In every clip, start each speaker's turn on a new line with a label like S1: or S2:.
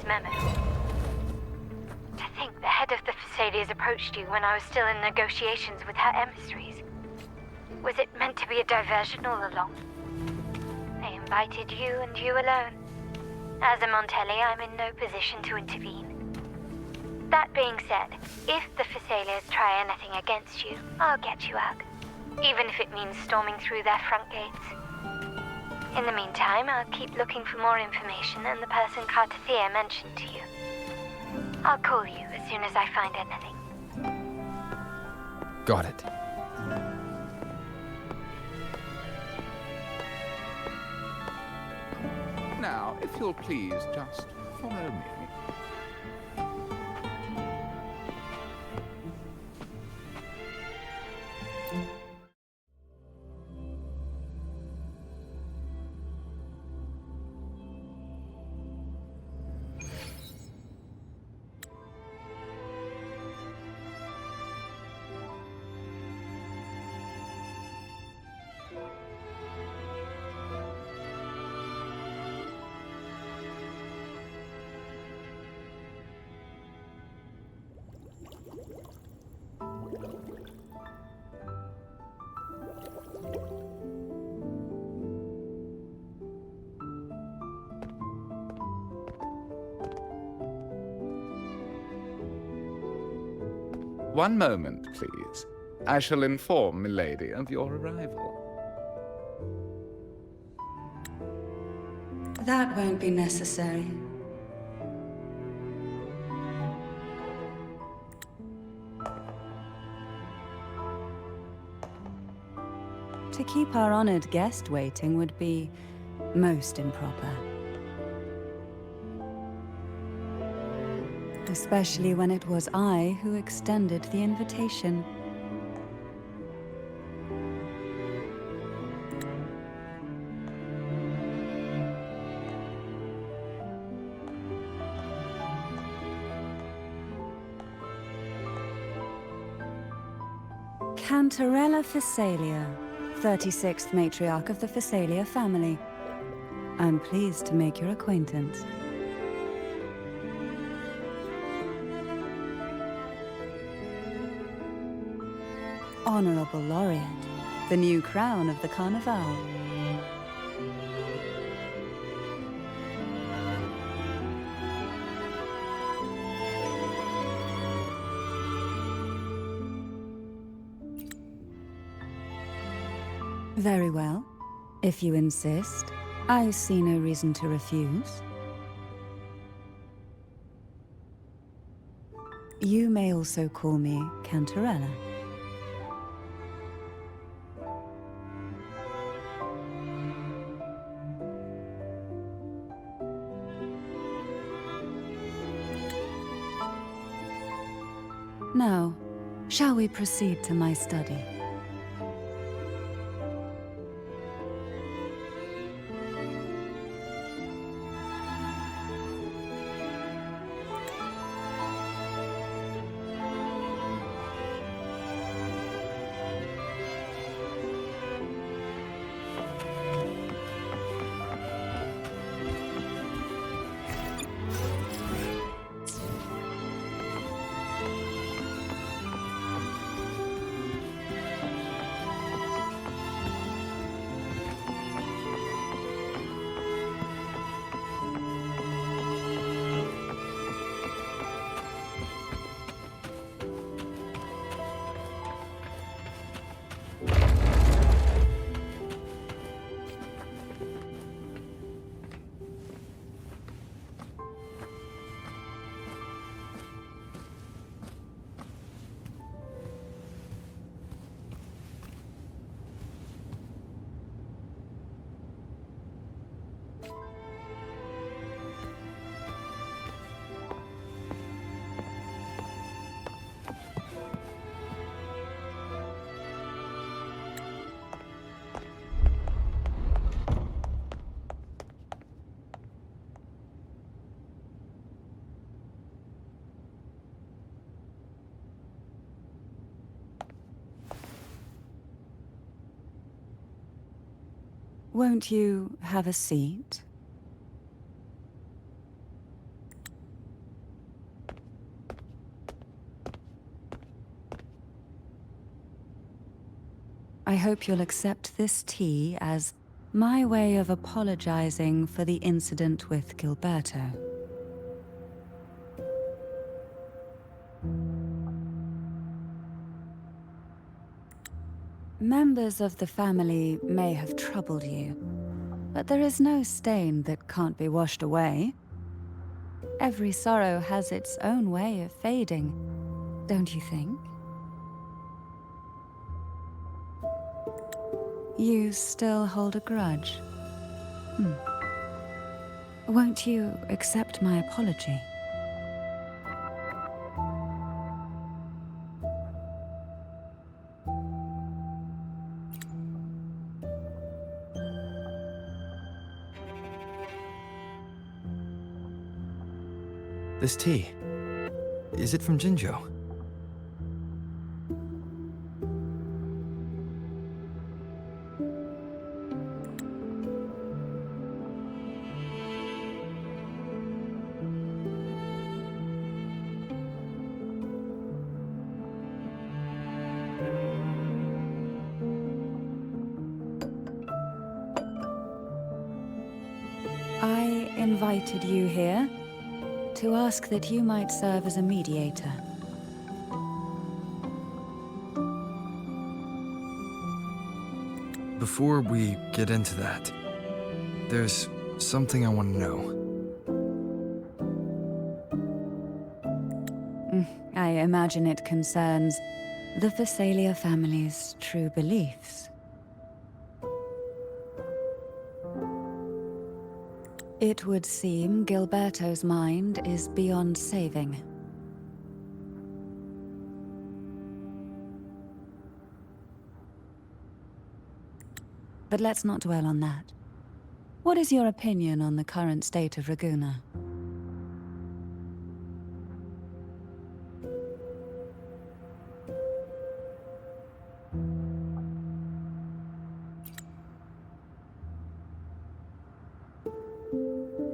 S1: memo. To think the head of the Thessalias approached you when I was still in negotiations with her emissaries. Was it meant to be a diversion all along? They invited you and you alone. As a Montelli, I'm in no position to intervene. That being said, if the Thessalias try anything against you, I'll get you out. Even if it means storming through their front gates. In the meantime, I'll keep looking for more information and the person Cartathea mentioned to you. I'll call you as soon as I find anything.
S2: Got it.
S3: Now, if you'll please just follow me. One moment, please. I shall inform Milady of your arrival.
S4: That won't be necessary. To keep our honored guest waiting would be most improper. Especially when it was I who extended the invitation. Cantarella Thessalia, 36th matriarch of the Thessalia family. I'm pleased to make your acquaintance. Honorable Laureate, the new crown of the Carnival. Very well. If you insist, I see no reason to refuse. You may also call me Cantarella. Now, shall we proceed to my study? Won't you have a seat? I hope you'll accept this tea as my way of apologizing for the incident with Gilberto. Members of the family may have troubled you, but there is no stain that can't be washed away. Every sorrow has its own way of fading, don't you think? You still hold a grudge? Won't you accept my apology?
S2: This tea, is it from Jinzhou?
S4: I invited you here to ask that you might serve as a mediator.
S2: Before we get into that, there's something I want to know.
S4: I imagine it concerns the Phasalia family's true beliefs. It would seem Gilberto's mind is beyond saving. But let's not dwell on that. What is your opinion on the current state of Raguna?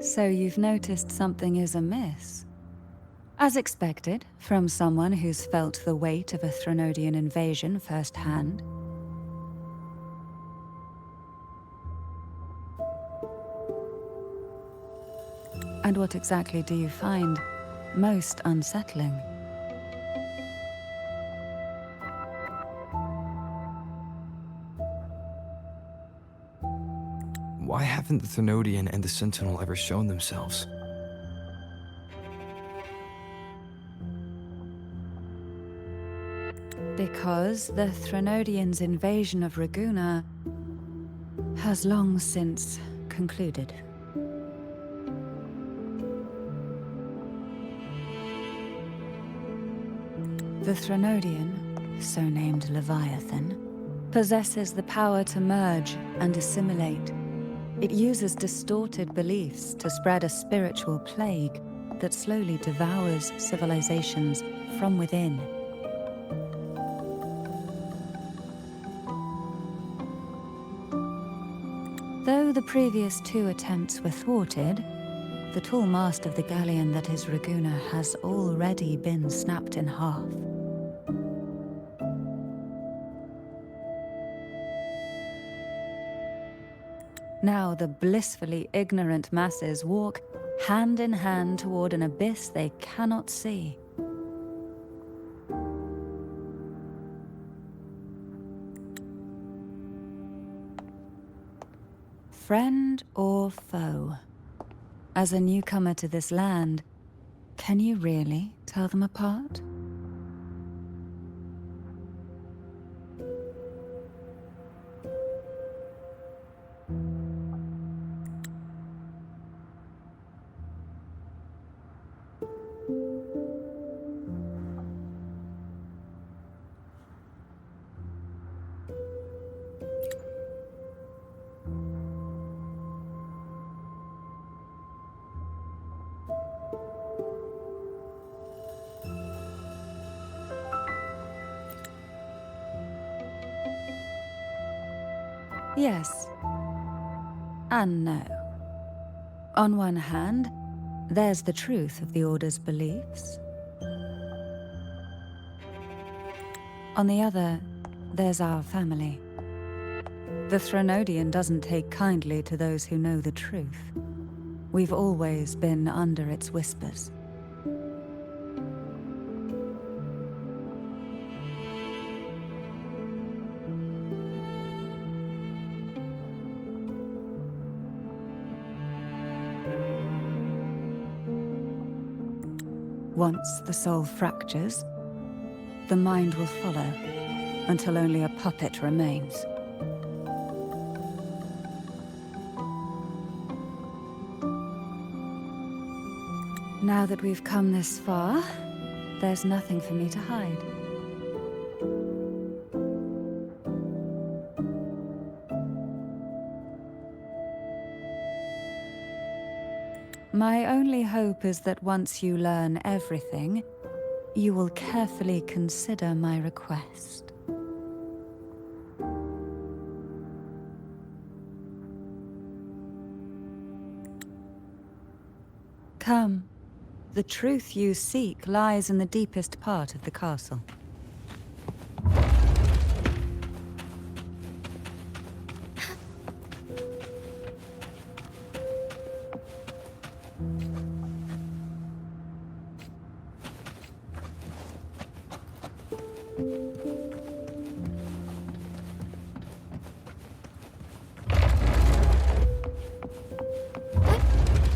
S4: So you've noticed something is amiss? As expected, from someone who's felt the weight of a Threnodian invasion firsthand. And what exactly do you find most unsettling?
S2: Why haven't the Threnodian and the Sentinel ever shown themselves?
S4: Because the Threnodians' invasion of Raguna has long since concluded. The Threnodian, so named Leviathan, possesses the power to merge and assimilate. It uses distorted beliefs to spread a spiritual plague that slowly devours civilizations from within. Though the previous two attempts were thwarted, the tall mast of the galleon that is Raguna has already been snapped in half. Now the blissfully ignorant masses walk hand in hand toward an abyss they cannot see. Friend or foe? As a newcomer to this land, can you really tell them apart? Yes. And no. On one hand, there's the truth of the Order's beliefs. On the other, there's our family. The Threnodian doesn't take kindly to those who know the truth. We've always been under its whispers. Once the soul fractures, the mind will follow, until only a puppet remains. Now that we've come this far, there's nothing for me to hide. My only hope is that once you learn everything, you will carefully consider my request. Come. The truth you seek lies in the deepest part of the castle.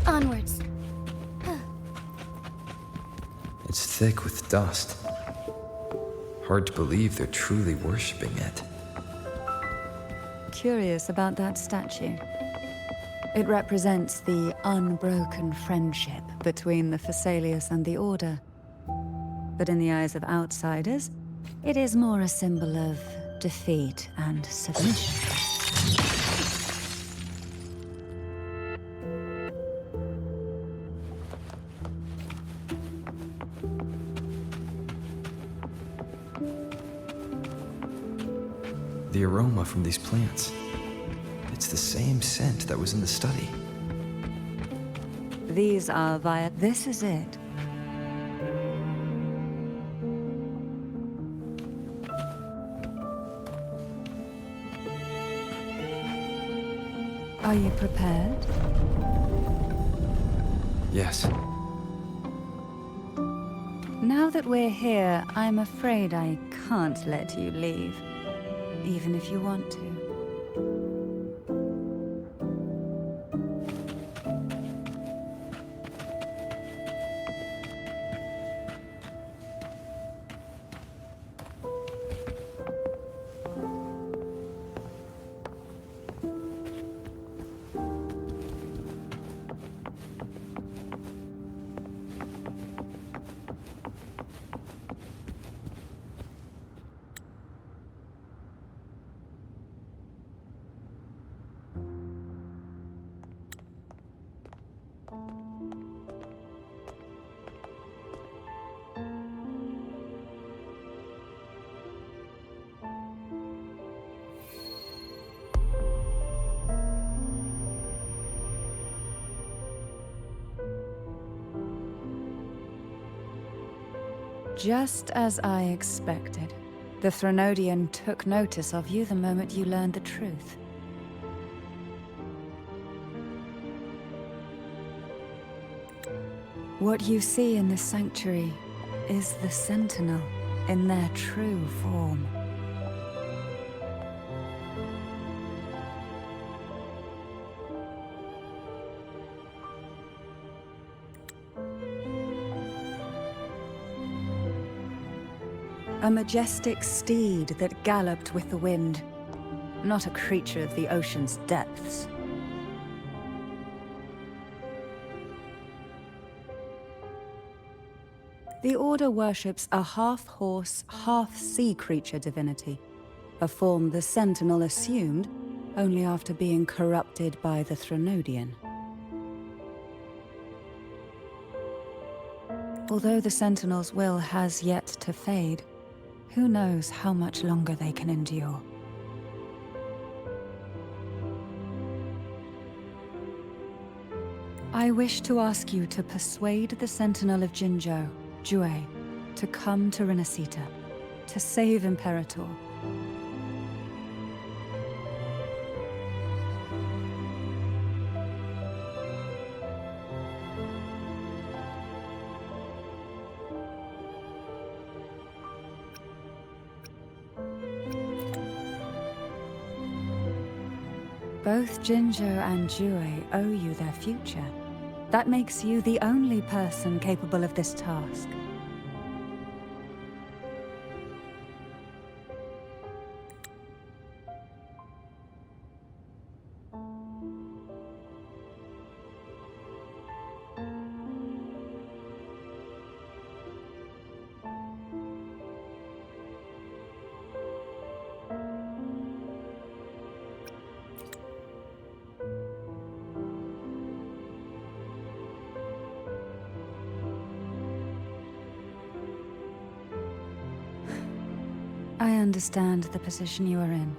S1: Onwards.
S2: It's thick with dust. Hard to believe they're truly worshipping it.
S4: Curious about that statue. It represents the unbroken friendship between the Phasaelius and the Order. But in the eyes of outsiders, it is more a symbol of defeat and submission.
S2: The aroma from these plants. It's the same scent that was in the study.
S4: These are via... This is it. Are you prepared?
S2: Yes.
S4: Now that we're here, I'm afraid I can't let you leave. Even if you want to. Just as I expected, the Threnodian took notice of you the moment you learned the truth. What you see in this sanctuary is the Sentinel in their true form. A majestic steed that galloped with the wind, not a creature of the ocean's depths. The Order worships a half-horse, half-sea creature divinity, a form the Sentinel assumed only after being corrupted by the Threnodian. Although the Sentinel's will has yet to fade, who knows how much longer they can endure? I wish to ask you to persuade the Sentinel of Jinzhou, Jue, to come to Renacita, to save Imperator. Both Jinzhou and Jue owe you their future. That makes you the only person capable of this task. I understand the position you are in.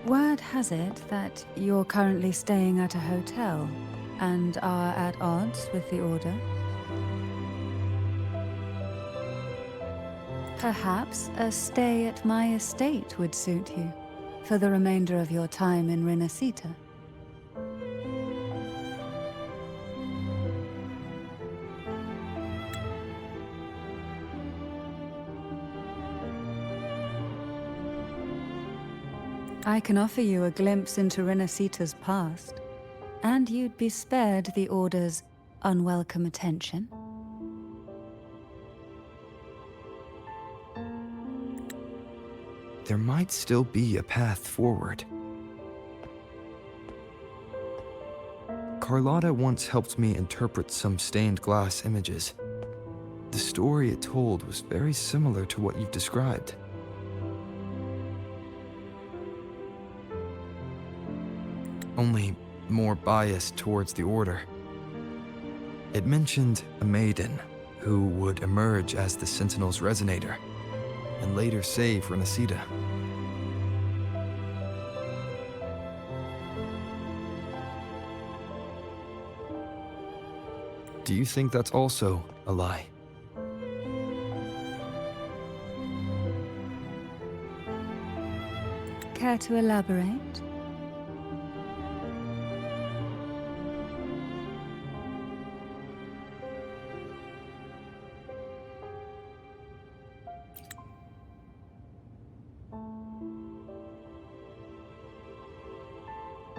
S4: Word has it that you're currently staying at a hotel and are at odds with the Order. Perhaps a stay at my estate would suit you for the remainder of your time in Renacita. I can offer you a glimpse into Renacita's past, and you'd be spared the Order's unwelcome attention.
S2: There might still be a path forward. Carlotta once helped me interpret some stained glass images. The story it told was very similar to what you've described. Only more biased towards the Order. It mentioned a maiden who would emerge as the Sentinel's resonator and later save Renacita. Do you think that's also a lie?
S4: Care to elaborate?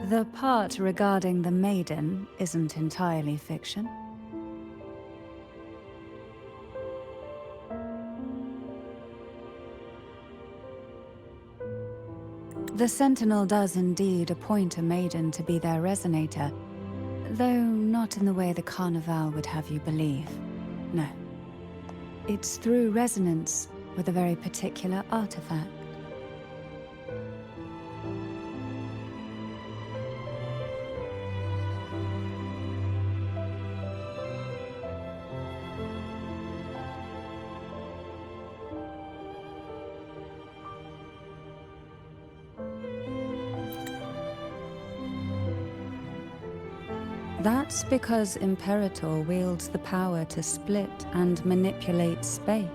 S4: The part regarding the maiden isn't entirely fiction. The Sentinel does indeed appoint a maiden to be their resonator, though not in the way the Carnival would have you believe. No. It's through resonance with a very particular artifact. That's because Imperator wields the power to split and manipulate space.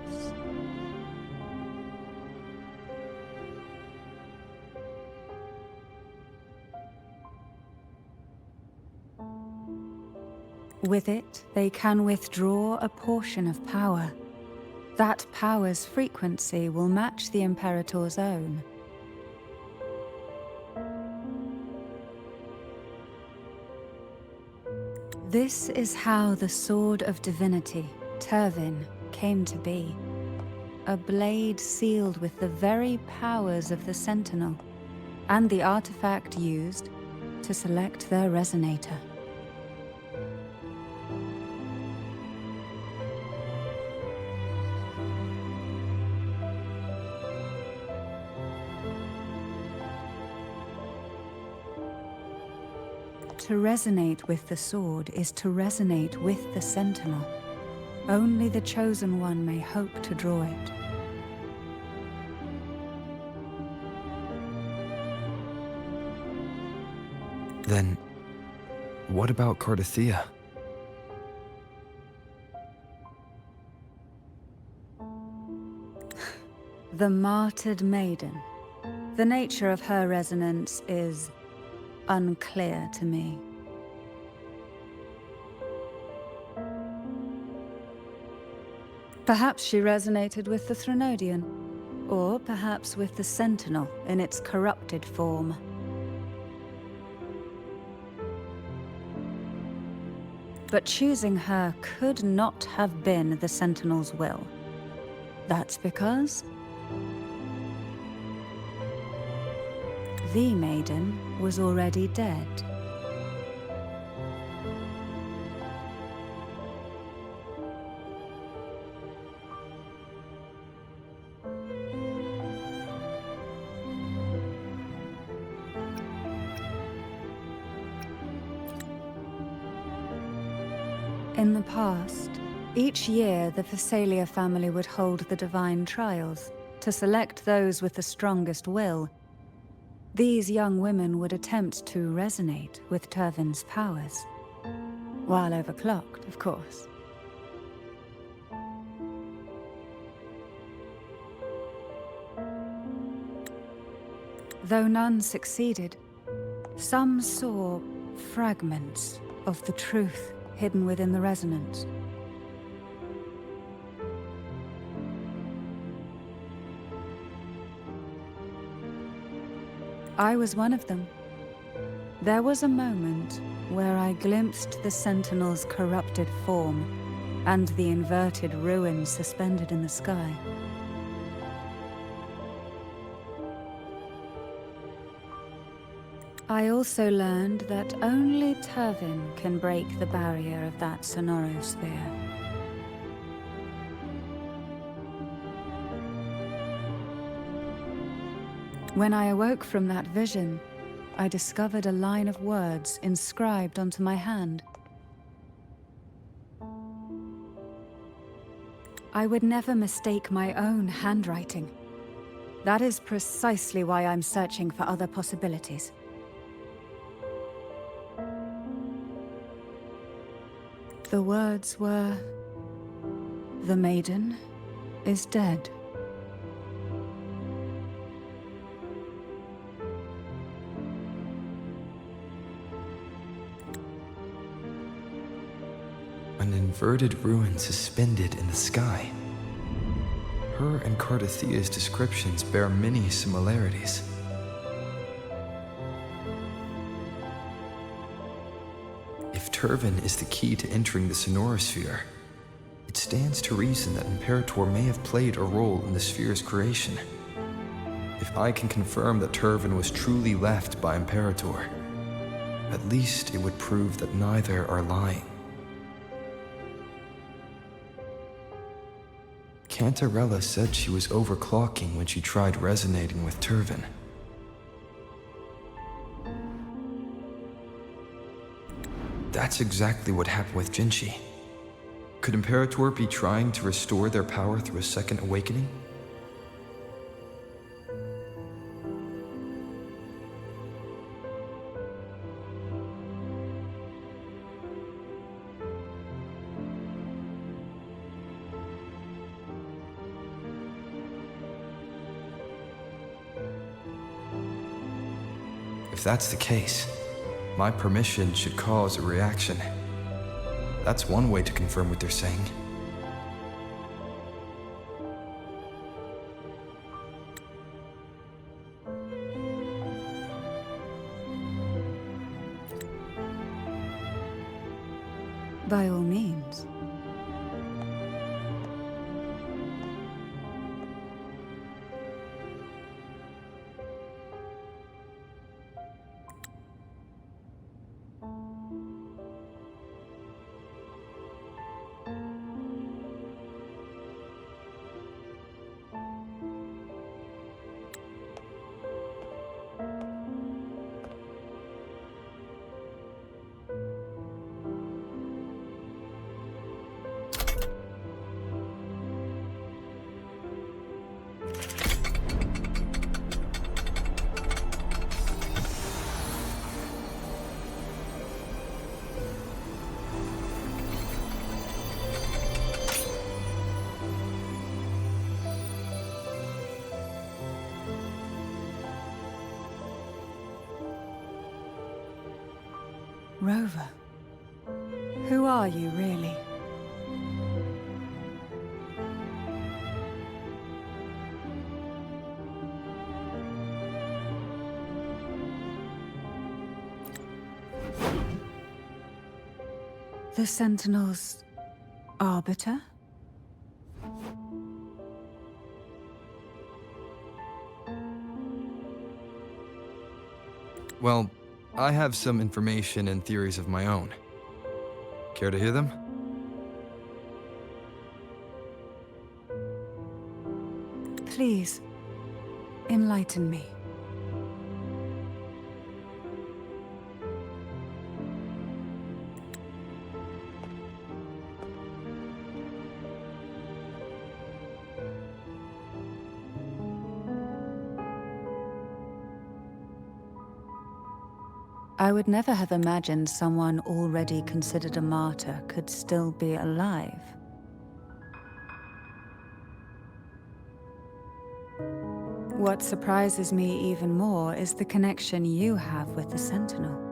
S4: With it, they can withdraw a portion of power. That power's frequency will match the Imperator's own. This is how the Sword of Divinity, Turvin, came to be. A blade sealed with the very powers of the Sentinel, and the artifact used to select their resonator. To resonate with the sword is to resonate with the Sentinel. Only the Chosen One may hope to draw it.
S2: Then, what about Cardathea?
S4: The martyred maiden. The nature of her resonance is unclear to me. Perhaps she resonated with the Threnodian, or perhaps with the Sentinel in its corrupted form. But choosing her could not have been the Sentinel's will. That's because the maiden was already dead. In the past, each year the Phasalia family would hold the Divine Trials to select those with the strongest will. These young women would attempt to resonate with Turvin's powers. While overclocked, of course. Though none succeeded, some saw fragments of the truth hidden within the resonance. I was one of them. There was a moment where I glimpsed the Sentinel's corrupted form and the inverted ruins suspended in the sky. I also learned that only Turvin can break the barrier of that sonorosphere. When I awoke from that vision, I discovered a line of words inscribed onto my hand. I would never mistake my own handwriting. That is precisely why I'm searching for other possibilities. The words were, "The maiden is dead."
S2: An inverted ruin suspended in the sky. Her and Cardathia's descriptions bear many similarities. If Turvin is the key to entering the sonorosphere, it stands to reason that Imperator may have played a role in the sphere's creation. If I can confirm that Turvin was truly left by Imperator, at least it would prove that neither are lying. Cantarella said she was overclocking when she tried resonating with Turvin. That's exactly what happened with Jinchi. Could Imperator be trying to restore their power through a second awakening? If that's the case, my permission should cause a reaction. That's one way to confirm what they're saying.
S4: By all means. Rover, who are you really? The Sentinel's arbiter?
S2: Well, I have some information and theories of my own. Care to hear them?
S4: Please, enlighten me. I would never have imagined someone already considered a martyr could still be alive. What surprises me even more is the connection you have with the Sentinel.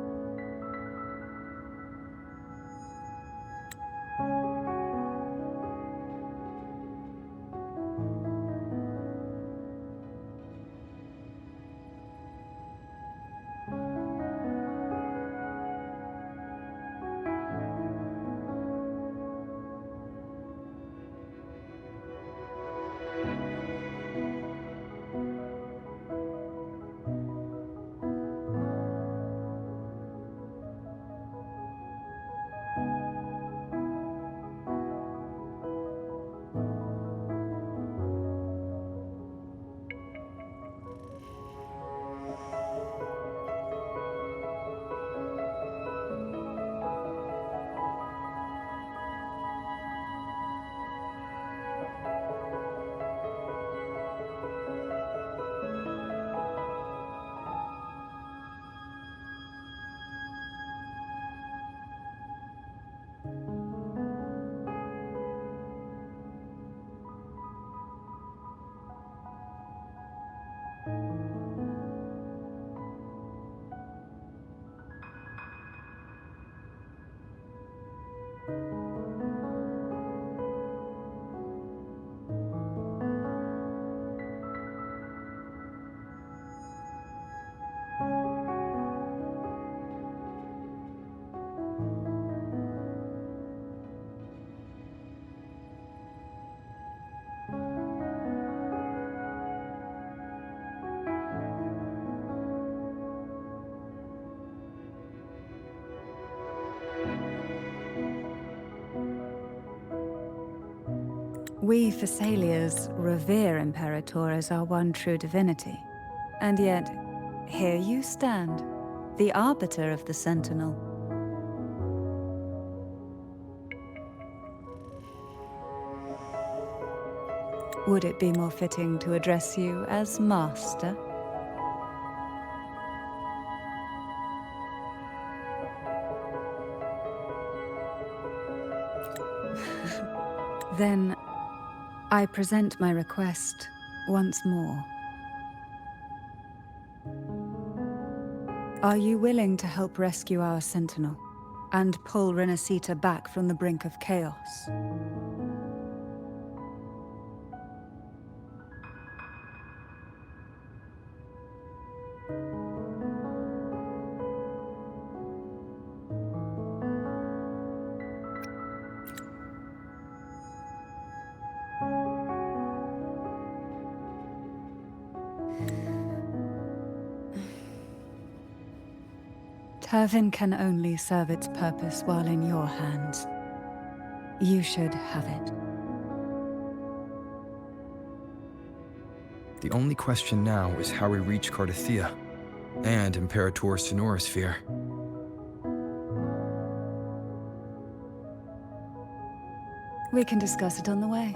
S4: We Thessalians revere Imperator as our one true divinity. And yet, here you stand, the arbiter of the Sentinel. Would it be more fitting to address you as Master? Then, I present my request once more. Are you willing to help rescue our Sentinel and pull Renacita back from the brink of chaos? Turvin can only serve its purpose while in your hands. You should have it.
S2: The only question now is how we reach Cardathia and Imperator's Sonorosphere.
S4: We can discuss it on the way.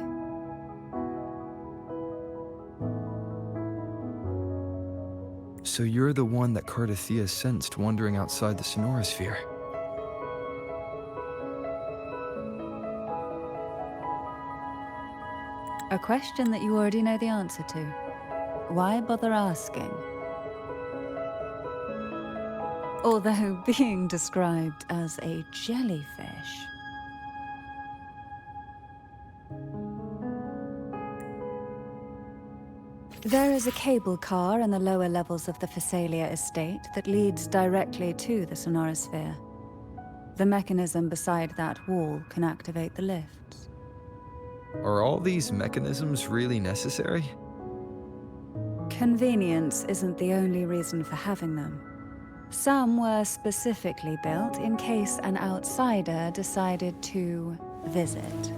S2: So you're the one that Cardathia sensed wandering outside the Sonorosphere.
S4: A question that you already know the answer to. Why bother asking? Although being described as a jellyfish. There is a cable car in the lower levels of the Phasalia estate that leads directly to the Sonorosphere. The mechanism beside that wall can activate the lifts.
S2: Are all these mechanisms really necessary?
S4: Convenience isn't the only reason for having them. Some were specifically built in case an outsider decided to visit.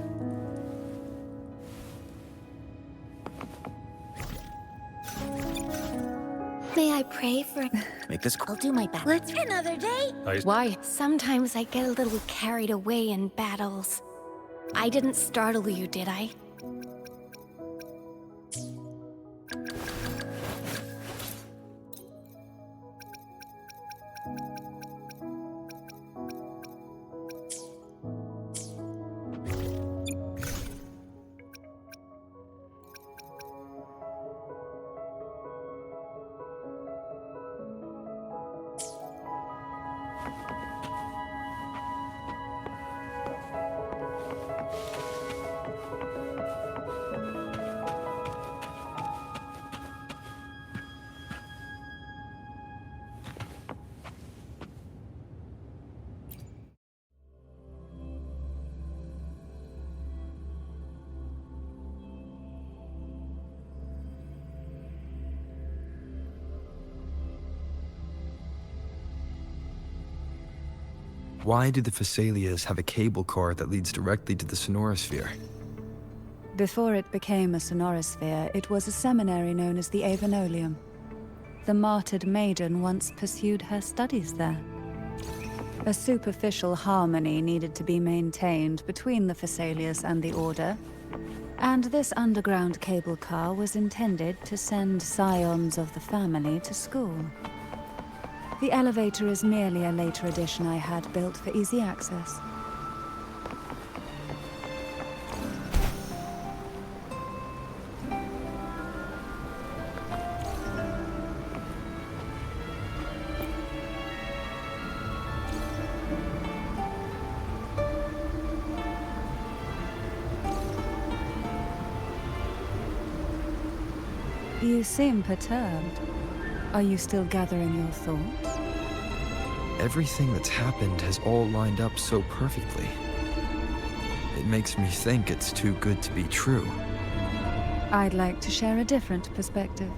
S1: May I pray for...
S5: Make this
S1: I'll do my best. Let's another day.
S4: Why?
S1: Sometimes I get a little carried away in battles. I didn't startle you, did I?
S2: Why do the Phasalias have a cable car that leads directly to the Sonorosphere?
S4: Before it became a sonorosphere, it was a seminary known as the Avenolium. The martyred maiden once pursued her studies there. A superficial harmony needed to be maintained between the Phasalias and the Order, and this underground cable car was intended to send scions of the family to school. The elevator is merely a later addition I had built for easy access. You seem perturbed. Are you still gathering your thoughts?
S2: Everything that's happened has all lined up so perfectly. It makes me think it's too good to be true.
S4: I'd like to share a different perspective.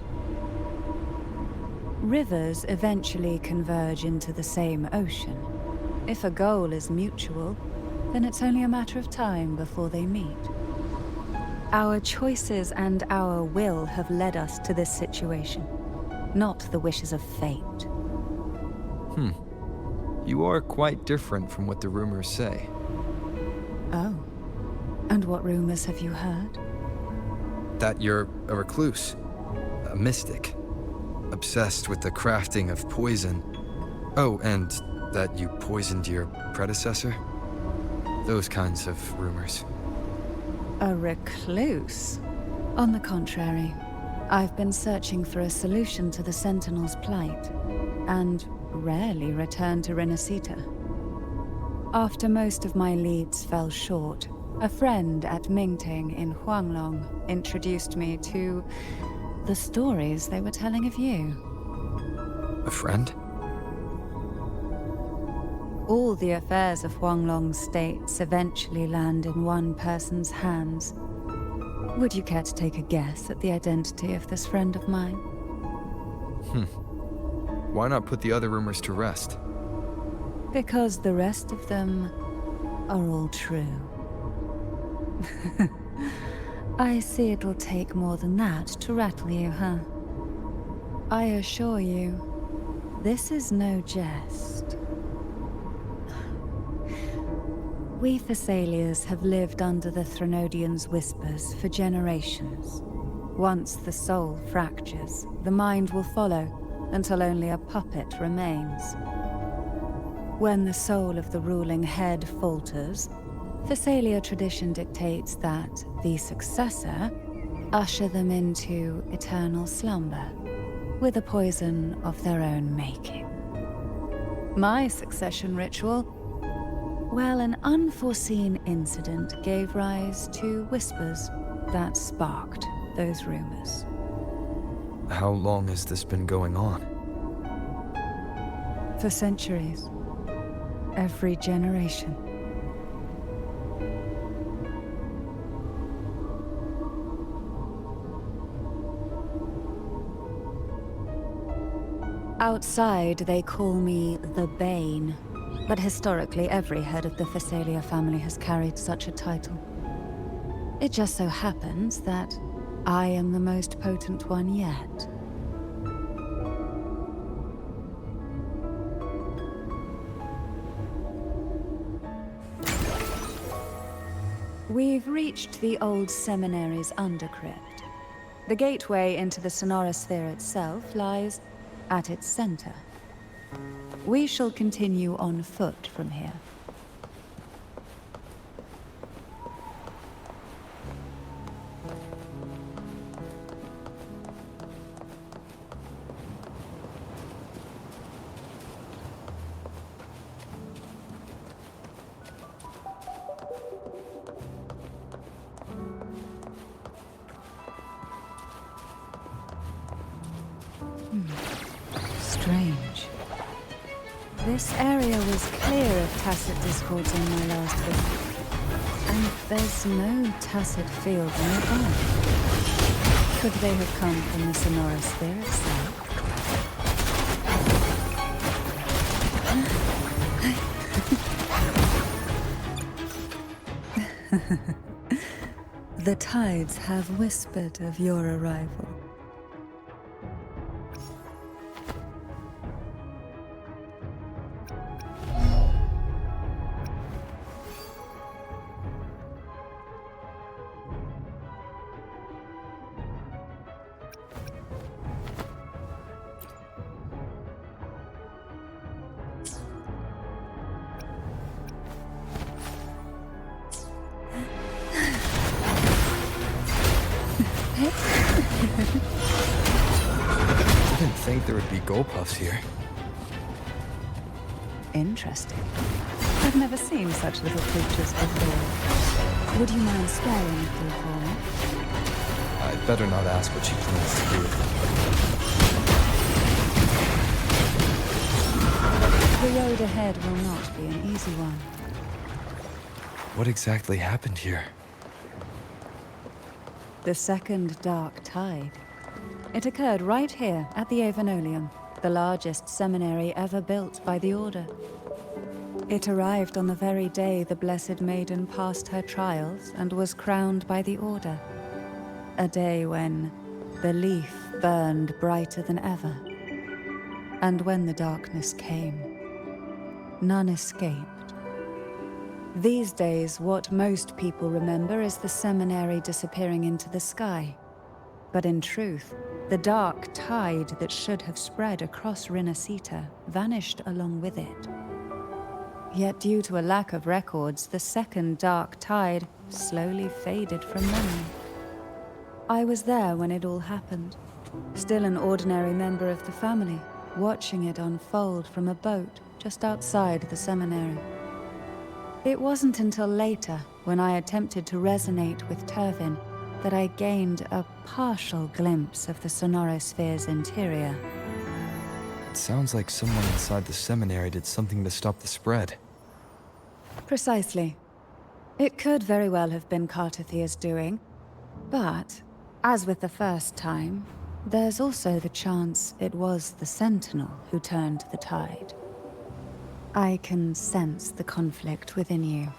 S4: Rivers eventually converge into the same ocean. If a goal is mutual, then it's only a matter of time before they meet. Our choices and our will have led us to this situation, not the wishes of fate.
S2: You are quite different from what the rumors say.
S4: Oh. And what rumors have you heard?
S2: That you're a recluse, a mystic, obsessed with the crafting of poison. Oh, and that you poisoned your predecessor? Those kinds of rumors.
S4: A recluse? On the contrary, I've been searching for a solution to the Sentinel's plight, and rarely return to Renacita. After most of my leads fell short, a friend at Mingting in Huanglong introduced me to the stories they were telling of you.
S2: A friend?
S4: All the affairs of Huanglong states eventually land in one person's hands. Would you care to take a guess at the identity of this friend of mine?
S2: Why not put the other rumors to rest?
S4: Because the rest of them are all true. I see it'll take more than that to rattle you, huh? I assure you, this is no jest. We Thessalians have lived under the Threnodians' whispers for generations. Once the soul fractures, the mind will follow, until only a puppet remains. When the soul of the ruling head falters, Thessalia tradition dictates that the successor usher them into eternal slumber, with a poison of their own making. My succession ritual, well, an unforeseen incident gave rise to whispers that sparked those rumors.
S2: How long has this been going on?
S4: For centuries. every generation. Outside, they call me the Bane, but historically every head of the Phasalia family has carried such a title. It just so happens that I am the most potent one yet. We've reached the old seminary's undercrypt. The gateway into the Sonara Sphere itself lies at its center. We shall continue on foot from here. Strange. This area was clear of Tacet discords on my last visit. And there's no Tacet field nearby. Could they have come from the Sonara Sphere itself? The tides have whispered of your arrival.
S2: I didn't think there would be Golpuffs here.
S4: Interesting. I've never seen such little creatures before. Would you mind sparing a few for me?
S2: I'd better not ask what she plans to do with them.
S4: The road ahead will not be an easy one.
S2: What exactly happened here?
S4: The second dark tide. It occurred right here at the Avenolium, the largest seminary ever built by the Order. It arrived on the very day the Blessed Maiden passed her trials and was crowned by the Order. A day when belief burned brighter than ever. And when the darkness came, none escaped. These days, what most people remember is the seminary disappearing into the sky. But in truth, the dark tide that should have spread across Rinascita vanished along with it. Yet due to a lack of records, the second dark tide slowly faded from memory. I was there when it all happened, still an ordinary member of the family, watching it unfold from a boat just outside the seminary. It wasn't until later, when I attempted to resonate with Turvin, that I gained a partial glimpse of the Sonara Sphere's interior.
S2: It sounds like someone inside the seminary did something to stop the spread.
S4: Precisely. It could very well have been Kartathia's doing, but, as with the first time, there's also the chance it was the Sentinel who turned the tide. I can sense the conflict within you,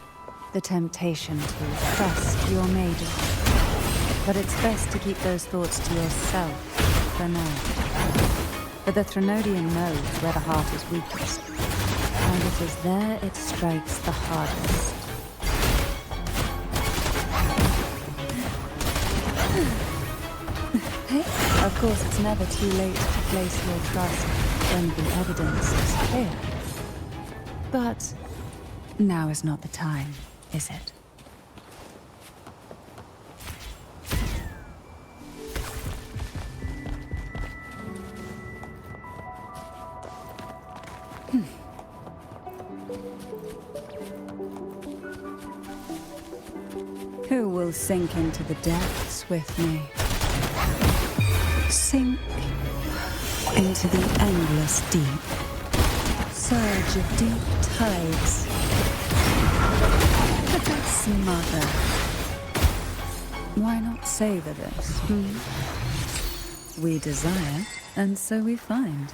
S4: the temptation to trust your maiden. But it's best to keep those thoughts to yourself for now. But the Threnodian knows where the heart is weakest, and it is there it strikes the hardest. Of course, it's never too late to place your trust when the evidence is clear. But now is not the time, is it? Who will sink into the depths with me? Sink into the endless deep. surge of deep tides. Smother. Why not savor this? We desire, and so we find.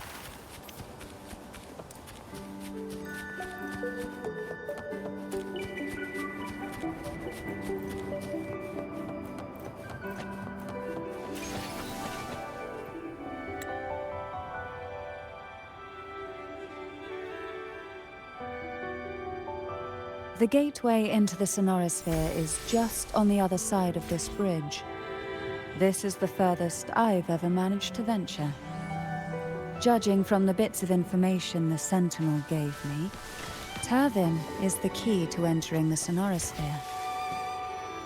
S4: The gateway into the Sonorosphere is just on the other side of this bridge. This is the furthest I've ever managed to venture. Judging from the bits of information the Sentinel gave me, Tervin is the key to entering the Sonorosphere.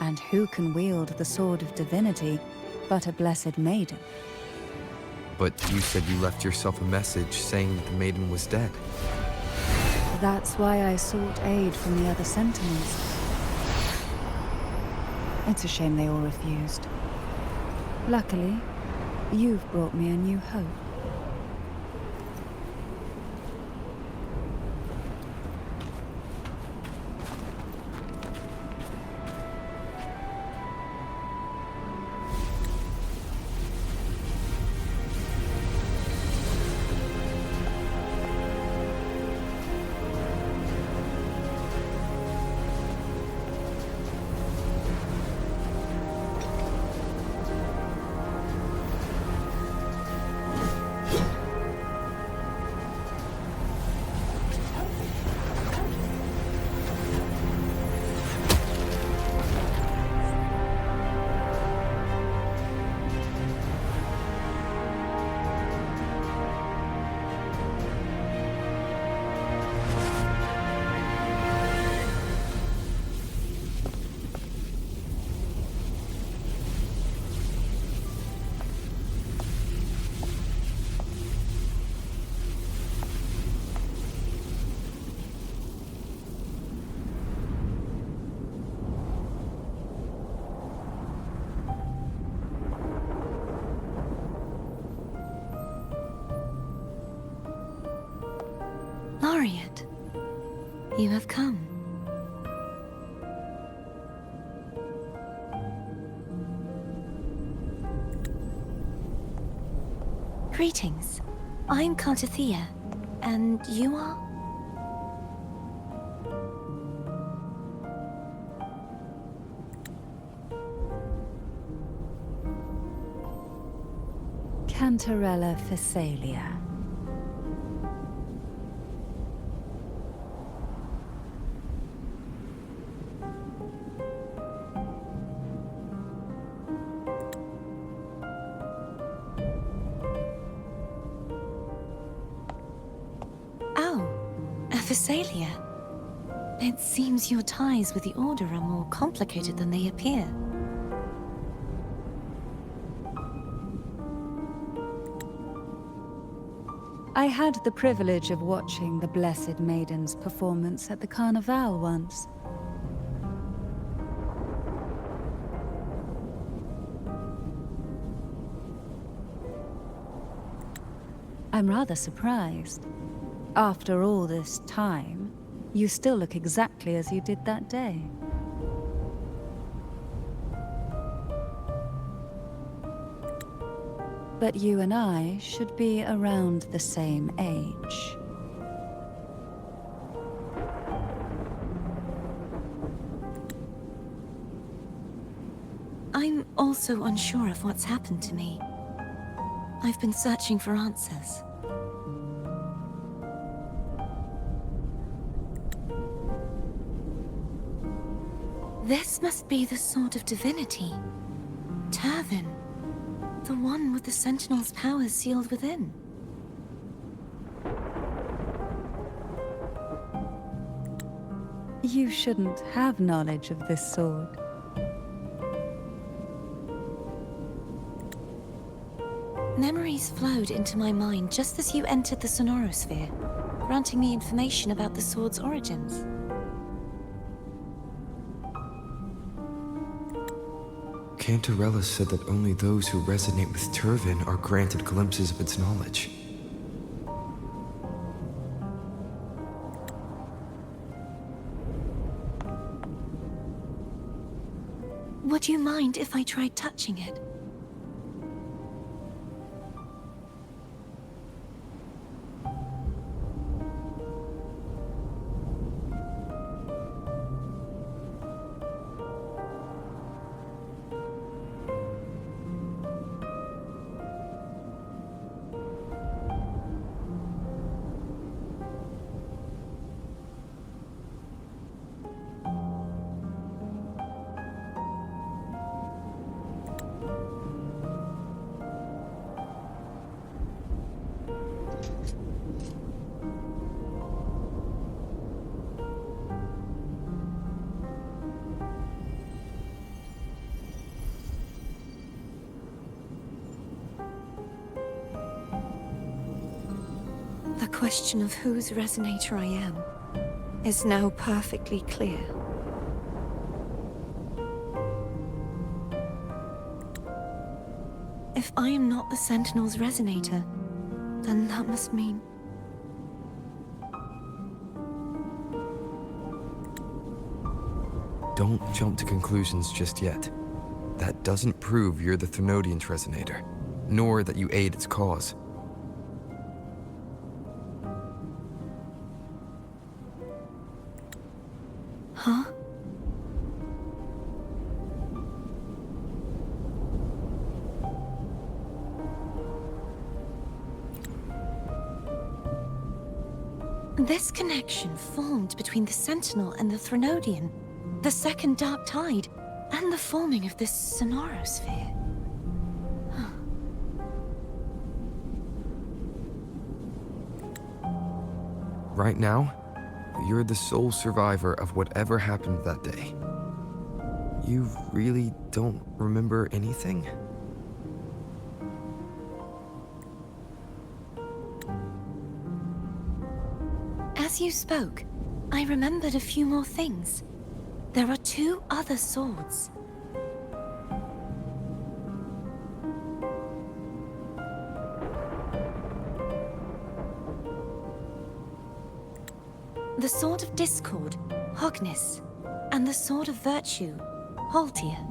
S4: And who can wield the Sword of Divinity but a Blessed Maiden?
S2: But you said you left yourself a message saying that the maiden was dead.
S4: That's why I sought aid from the other Sentinels. It's a shame they all refused. Luckily, you've brought me a new hope.
S5: Laureate, you have come. Greetings. I'm Cartathea, and you are?
S4: Cantarella Phasalia.
S5: Phasalia. It seems your ties with the Order are more complicated than they appear.
S4: I had the privilege of watching the Blessed Maiden's performance at the Carnival once. I'm rather surprised. After all this time, you still look exactly as you did that day. But you and I should be around the same age.
S5: I'm also unsure of what's happened to me. I've been searching for answers. This must be the Sword of Divinity. Tervin. The one with the Sentinel's powers sealed within.
S4: You shouldn't have knowledge of this sword.
S5: Memories flowed into my mind just as you entered the Sonorosphere, granting me information about the sword's origins.
S2: Cantarella said that only those who resonate with Tervin are granted glimpses of its knowledge.
S5: mind if I tried touching it? The question of whose resonator I am is now perfectly clear. If I am not the Sentinel's resonator, then that must mean...
S2: Don't jump to conclusions just yet. That doesn't prove you're the Thenodian's resonator, nor that you aid its cause.
S5: Huh? This connection formed between the Sentinel and the Thenodian, the second Dark Tide, and the forming of this Sonorosphere.
S2: Right now, you're the sole survivor of whatever happened that day. You really don't remember anything?
S5: As you spoke, I remembered a few more things. There are 2 other swords. The Sword of Discord, Hognis, and the Sword of Virtue, Haltia.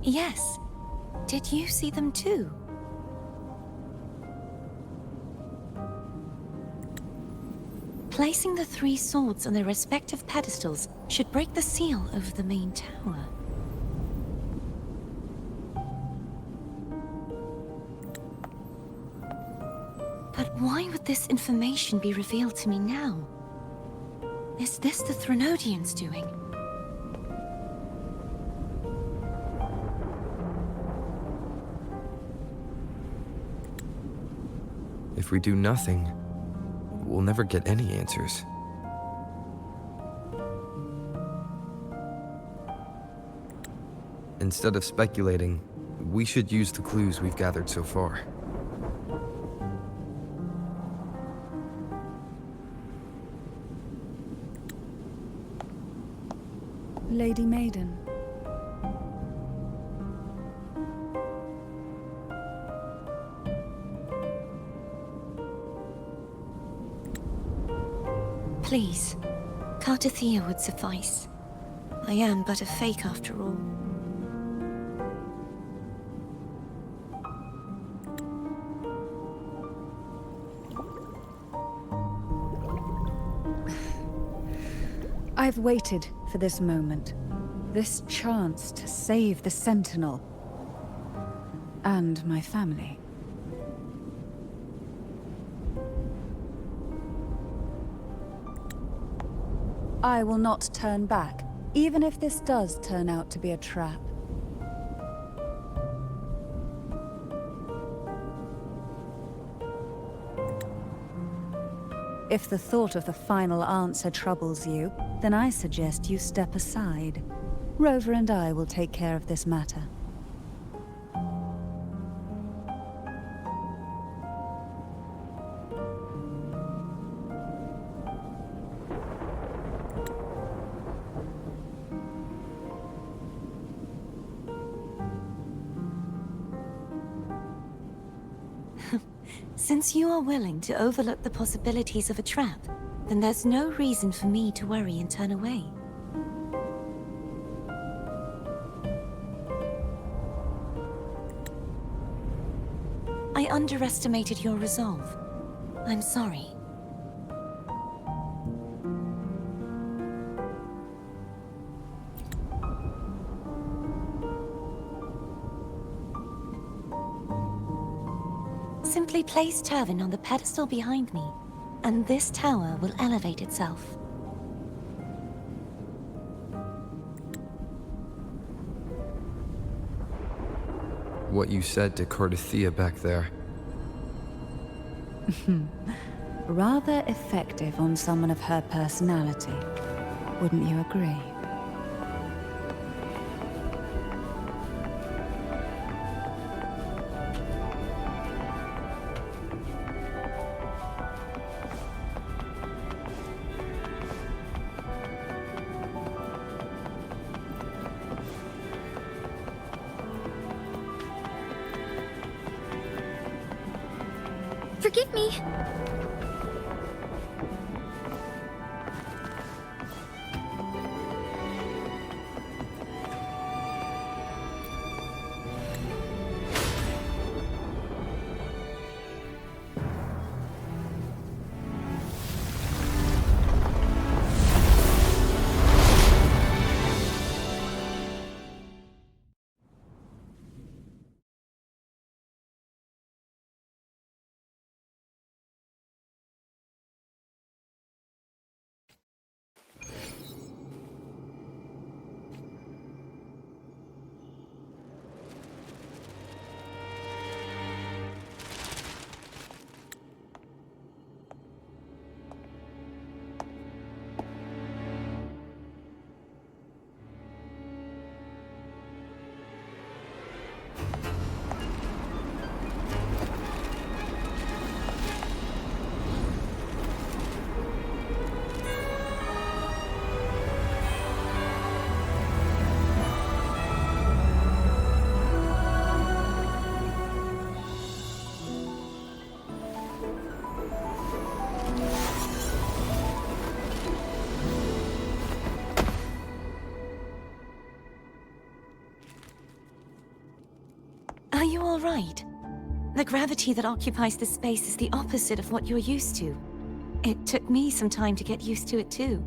S5: Yes. Did you see them too? Placing the 3 swords on their respective pedestals should break the seal over the main tower. But why would this information be revealed to me now? Is this the Thenodian's doing?
S2: If we do nothing, we'll never get any answers. Instead of speculating, we should use the clues we've gathered so far.
S4: Lady Maiden.
S5: Please, Cartothea would suffice. I am but a fake after all.
S4: I've waited for this moment. This chance to save the Sentinel. And my family. I will not turn back, even if this does turn out to be a trap. If the thought of the final answer troubles you, then I suggest you step aside. Rover and I will take care of this matter.
S5: Since you are willing to overlook the possibilities of a trap, then there's no reason for me to worry and turn away. I underestimated your resolve. I'm sorry. Simply place Turvin on the pedestal behind me, and this tower will elevate itself.
S2: What you said to Cardathia back there.
S4: Rather effective on someone of her personality. Wouldn't you agree?
S1: Forgive me.
S5: Are you all right? The gravity that occupies this space is the opposite of what you're used to. It took me some time to get used to it too.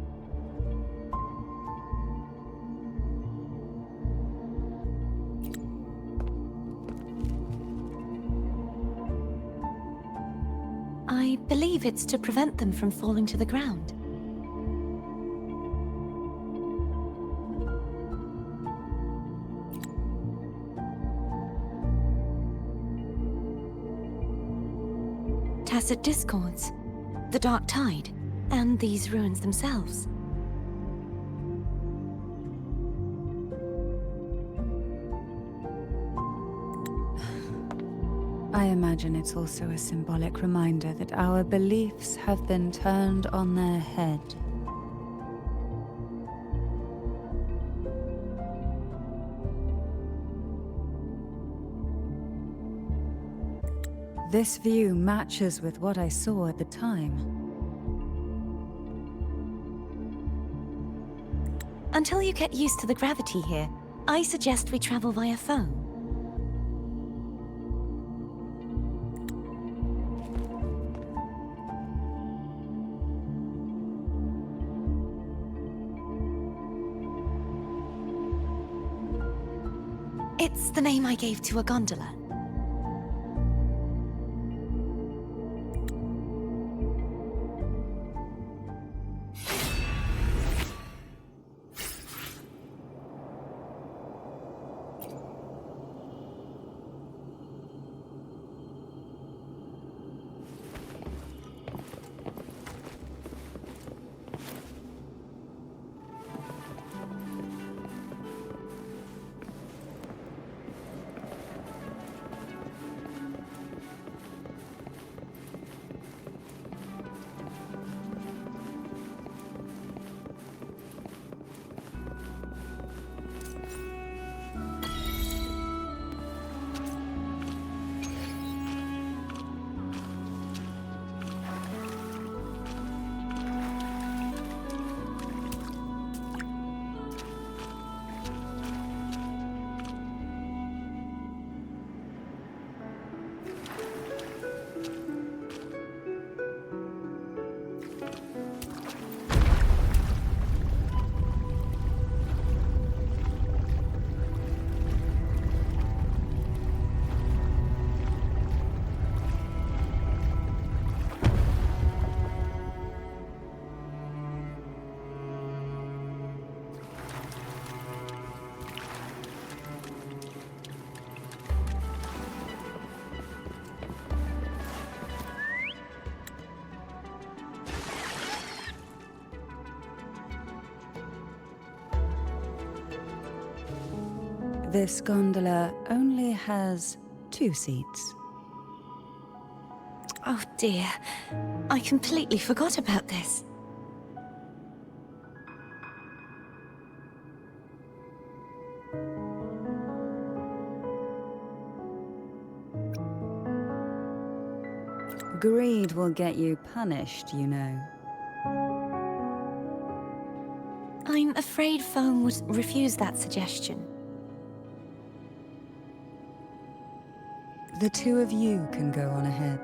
S5: I believe it's to prevent them from falling to the ground. Tacit discords, the Dark Tide, and these ruins themselves.
S4: I imagine it's also a symbolic reminder that our beliefs have been turned on their head. This view matches with what I saw at the time.
S5: Until you get used to the gravity here, I suggest we travel via phone. It's the name I gave to a gondola.
S4: This gondola only has 2 seats.
S5: Oh dear. I completely forgot about this.
S4: Greed will get you punished, you know.
S5: I'm afraid Foam would refuse that suggestion.
S4: The 2 of you can go on ahead.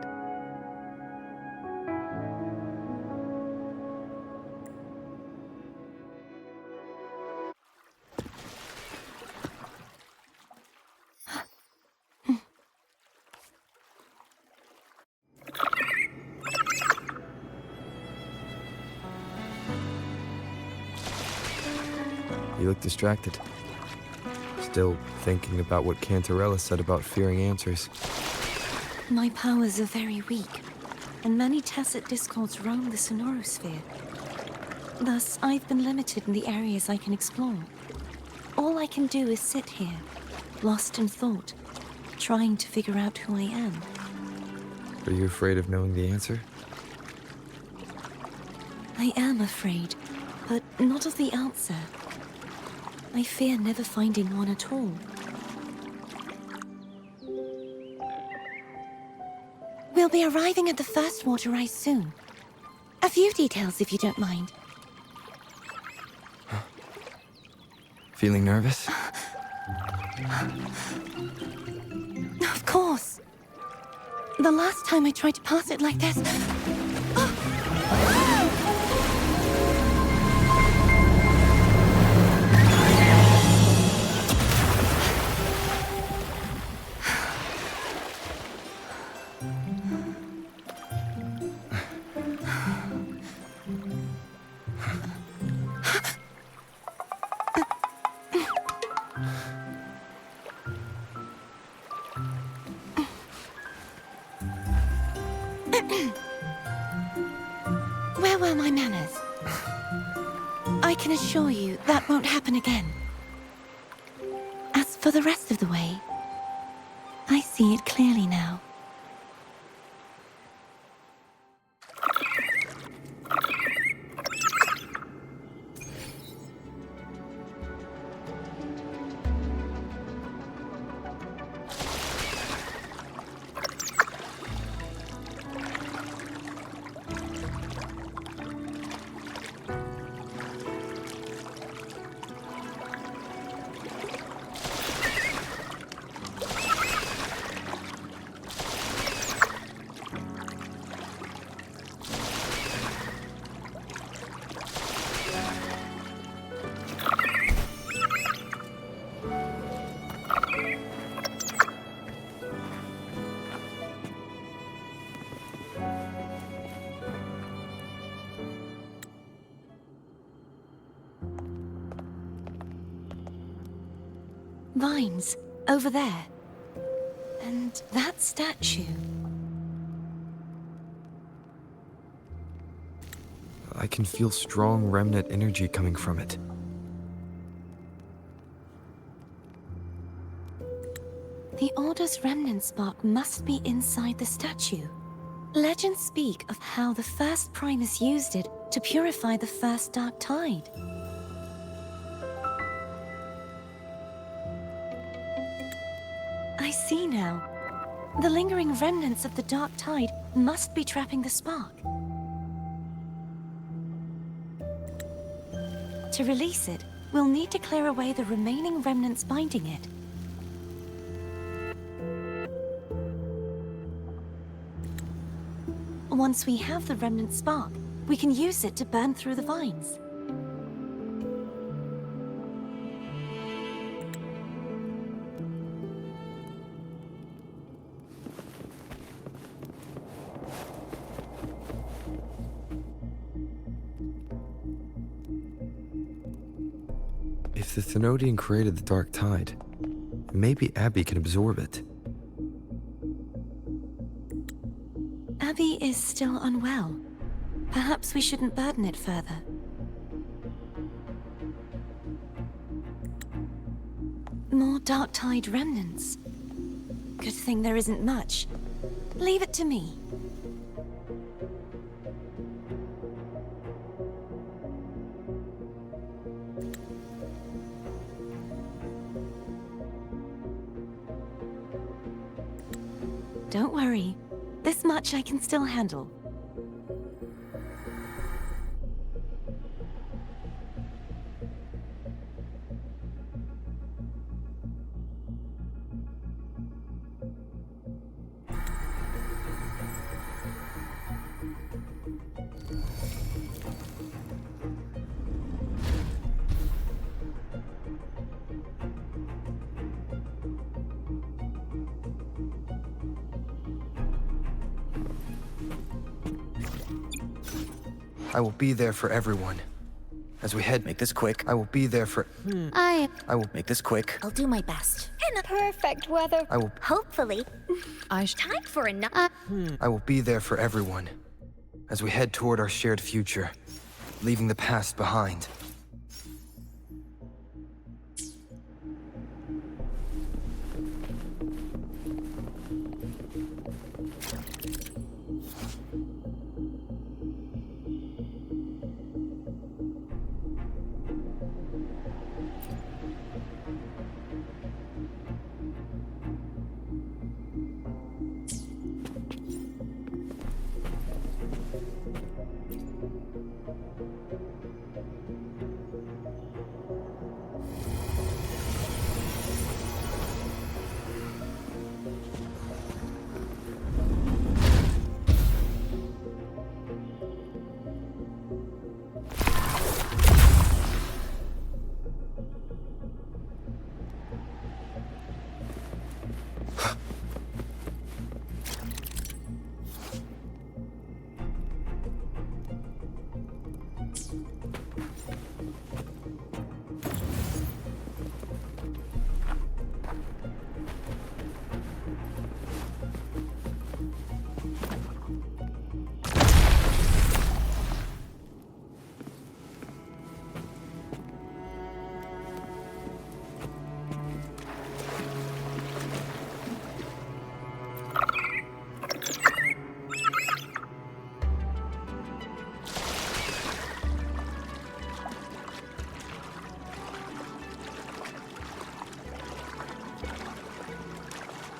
S2: You look distracted. Still thinking about what Cantarella said about fearing answers.
S5: My powers are very weak, and many tacit discords roam the Sonorosphere. Thus, I've been limited in the areas I can explore. All I can do is sit here, lost in thought, trying to figure out who I am.
S2: Are you afraid of knowing the answer?
S5: I am afraid, but not of the answer. I fear never finding one at all. We'll be arriving at the first water rise soon. A few details, if you don't mind.
S2: Feeling nervous?
S5: Of course. The last time I tried to pass it like this... Where were my manners? I can assure you that won't happen again. As for the rest of the way, I see it clearly now. Vines, over there. And that statue.
S2: I can feel strong remnant energy coming from it.
S5: The Order's remnant spark must be inside the statue. Legends speak of how the first Primus used it to purify the first Dark Tide. I see now. The lingering remnants of the Dark Tide must be trapping the spark. To release it, we'll need to clear away the remaining remnants binding it. Once we have the remnant spark, we can use it to burn through the vines.
S2: If the Thenodian created the Dark Tide, maybe Abby can absorb it.
S5: Abby is still unwell. Perhaps we shouldn't burden it further. More Dark Tide remnants. Good thing there isn't much. Leave it to me. Don't worry. This much I can still handle.
S2: I will be there for everyone. As we head,
S6: Make this quick.
S2: I will be there for.
S7: I
S6: Make this quick.
S7: I'll do my best. In perfect weather.
S2: I will.
S7: Hopefully. Time for another.
S2: I will be there for everyone. As we head toward our shared future, leaving the past behind.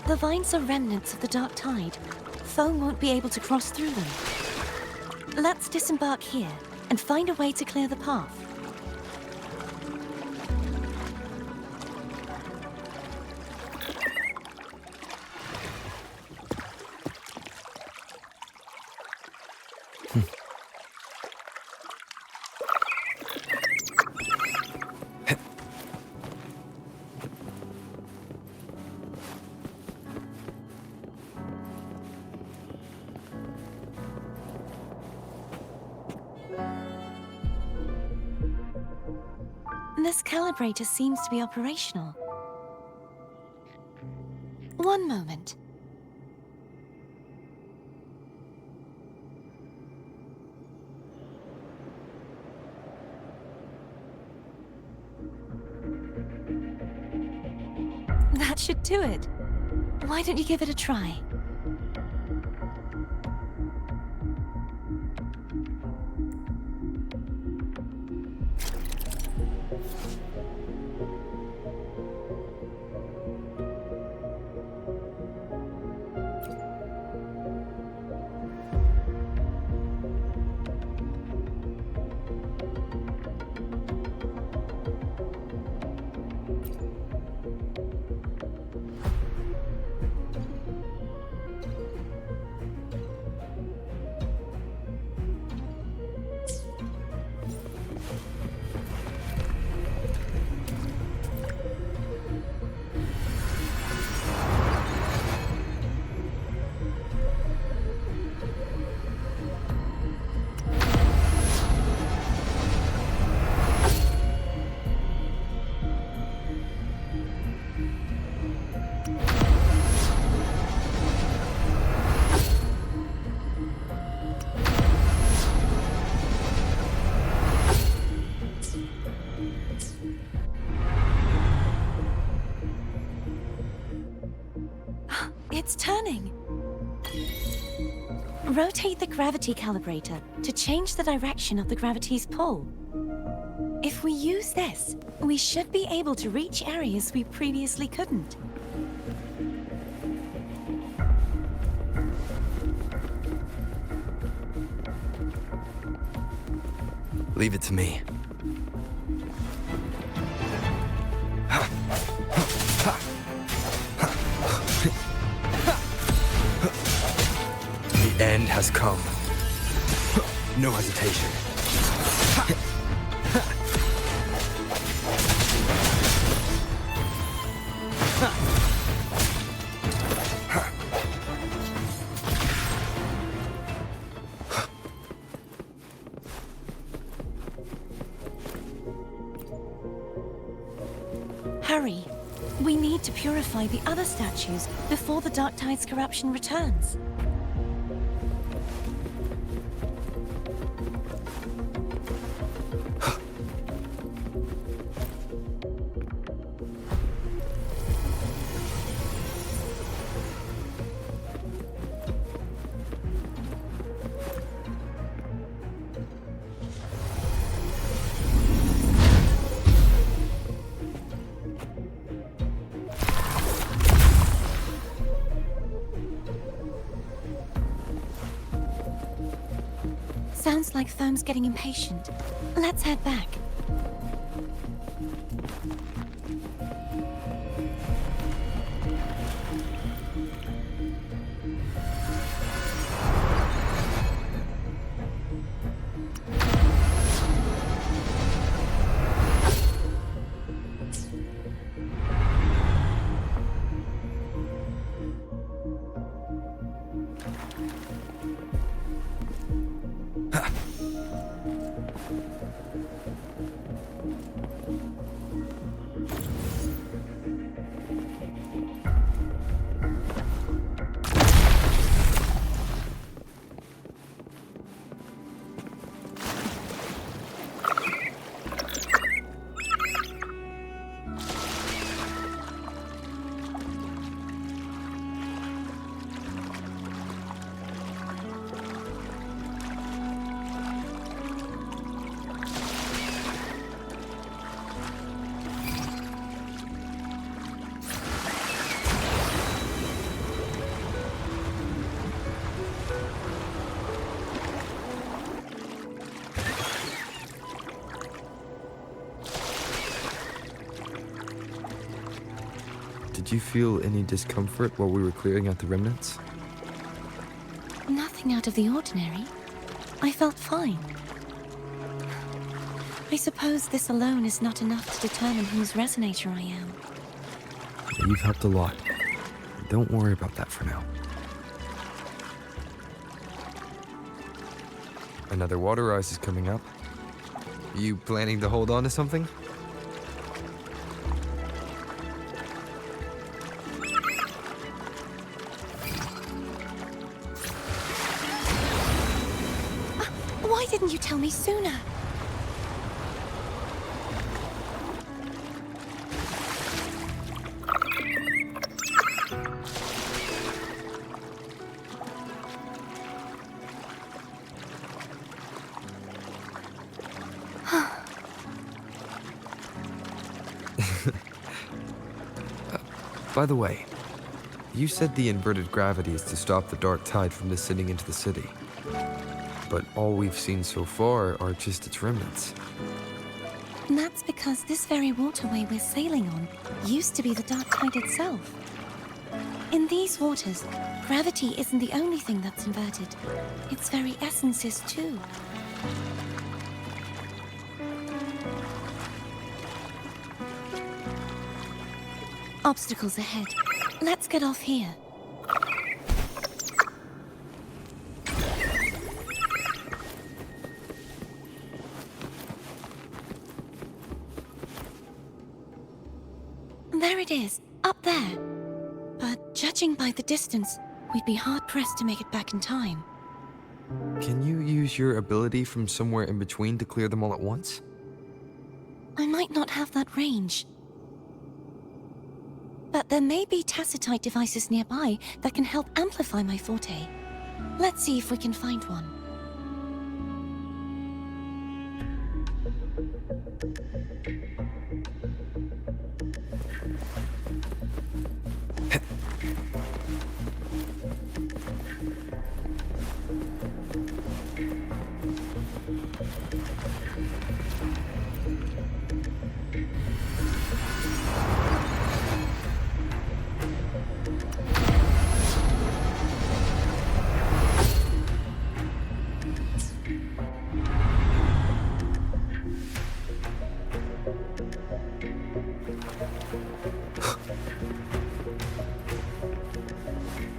S5: The vines are remnants of the Dark Tide. Foe won't be able to cross through them. Let's disembark here and find a way to clear the path. This calibrator seems to be operational. One moment. That should do it. Why don't you give it a try? Rotate the gravity calibrator to change the direction of the gravity's pull. If we use this, we should be able to reach areas we previously couldn't.
S2: Leave it to me. The end has come. No hesitation.
S5: Hurry. We need to purify the other statues before the Dark Tide's corruption returns. Sounds like Foam's getting impatient. Let's head back.
S2: Did you feel any discomfort while we were clearing out the remnants?
S5: Nothing out of the ordinary. I felt fine. I suppose this alone is not enough to determine whose resonator I am.
S2: You've helped a lot. Don't worry about that for now. Another water rise is coming up. You planning to hold on to something?
S5: Why didn't you tell me sooner?
S2: By the way, you said the inverted gravity is to stop the Dark Tide from descending into the city. But all we've seen so far are just its remnants.
S5: And that's because this very waterway we're sailing on used to be the Dark Tide itself. In these waters, gravity isn't the only thing that's inverted. Its very essence is too. Obstacles ahead. Let's get off here. There it is, up there. But judging by the distance, we'd be hard-pressed to make it back in time.
S2: Can you use your ability from somewhere in between to clear them all at once?
S5: I might not have that range. But there may be tacitite devices nearby that can help amplify my forte. Let's see if we can find one.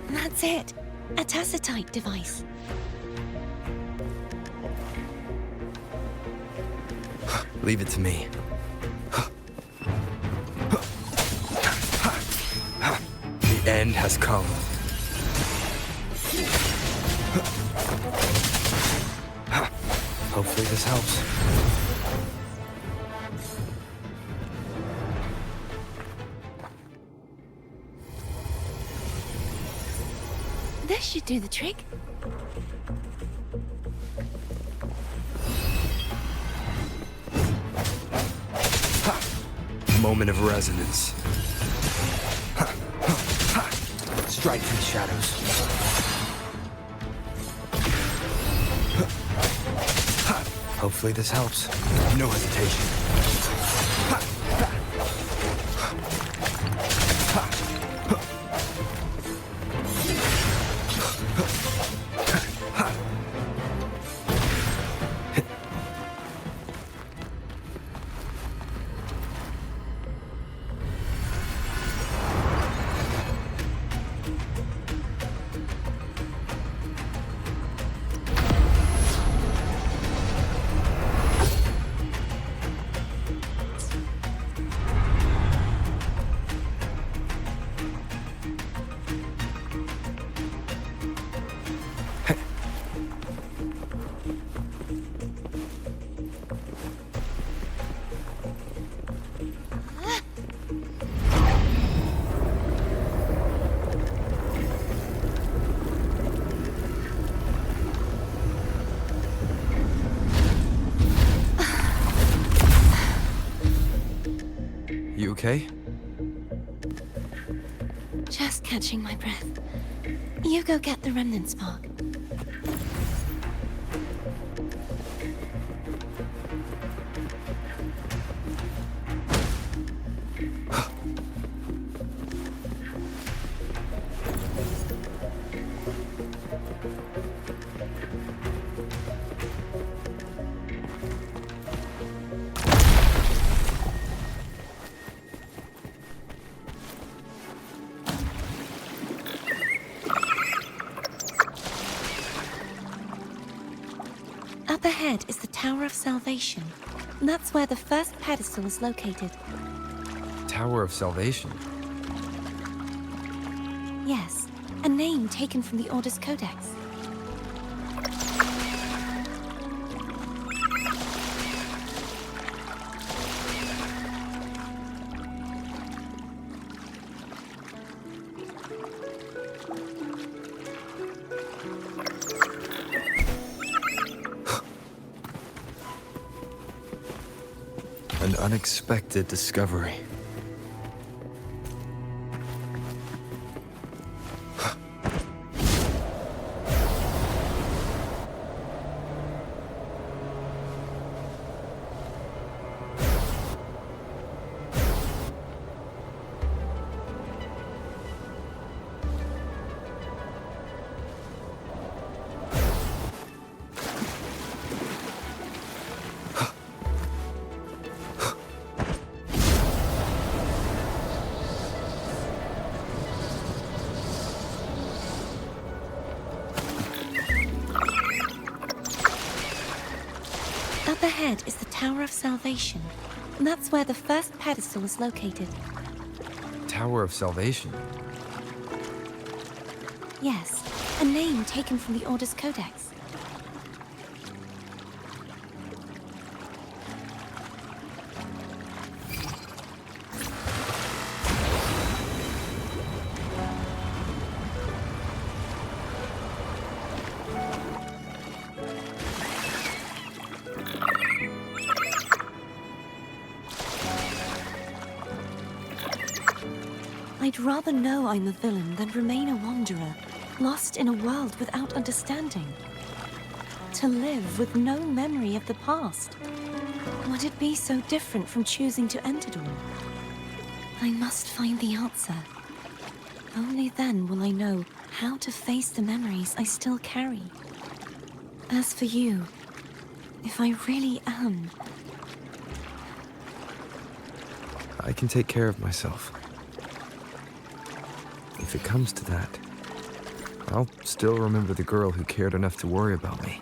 S5: That's it. A tacitite device.
S2: Leave it to me. The end has come. Hopefully this helps.
S5: This should do the trick.
S2: Moment of resonance. Strike from the shadows. Hopefully this helps. No hesitation. You okay?
S5: Just catching my breath. You go get the remnant spark. Up ahead is the Tower of Salvation. That's where the first pedestal is located.
S2: Tower of Salvation.
S5: Yes, a name taken from the Order's Codex.
S2: An unexpected discovery. Up ahead is the Tower of Salvation. That's where the first pedestal is located. Tower of Salvation.
S5: Yes, a name taken from the Order's Codex. I'd rather know I'm a villain than remain a wanderer, lost in a world without understanding. To live with no memory of the past. Would it be so different from choosing to end it all? I must find the answer. Only then will I know how to face the memories I still carry. As for you, if I really am...
S2: I can take care of myself. If it comes to that, I'll still remember the girl who cared enough to worry about me.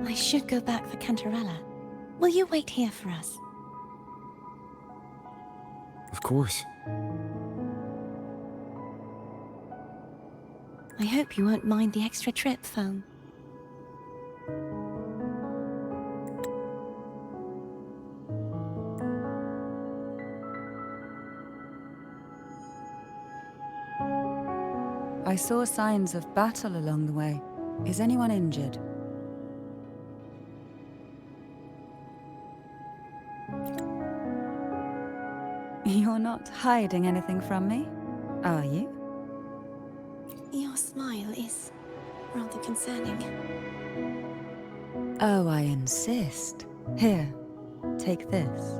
S5: I should go back for Cantarella. Will you wait here for us?
S2: Of course.
S5: I hope you won't mind the extra trip, Foam.
S4: I saw signs of battle along the way. Is anyone injured? You're not hiding anything from me, are you?
S5: Your smile is rather concerning.
S4: Oh, I insist. Here, take this.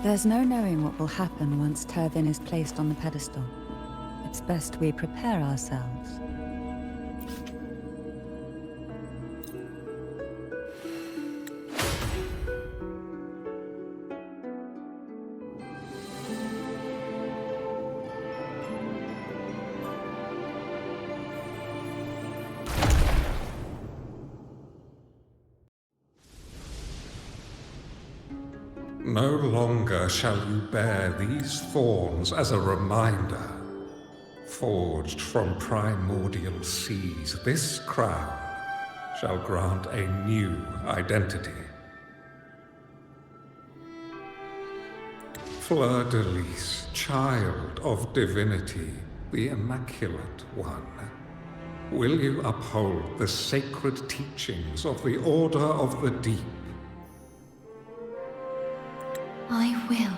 S4: There's no knowing what will happen once Tervin is placed on the pedestal. It's best we prepare ourselves.
S6: No longer shall you bear these thorns as a reminder. Forged from primordial seas, this crown shall grant a new identity. Fleur-de-Lis, child of divinity, the Immaculate One, will you uphold the sacred teachings of the Order of the Deep?
S5: I will.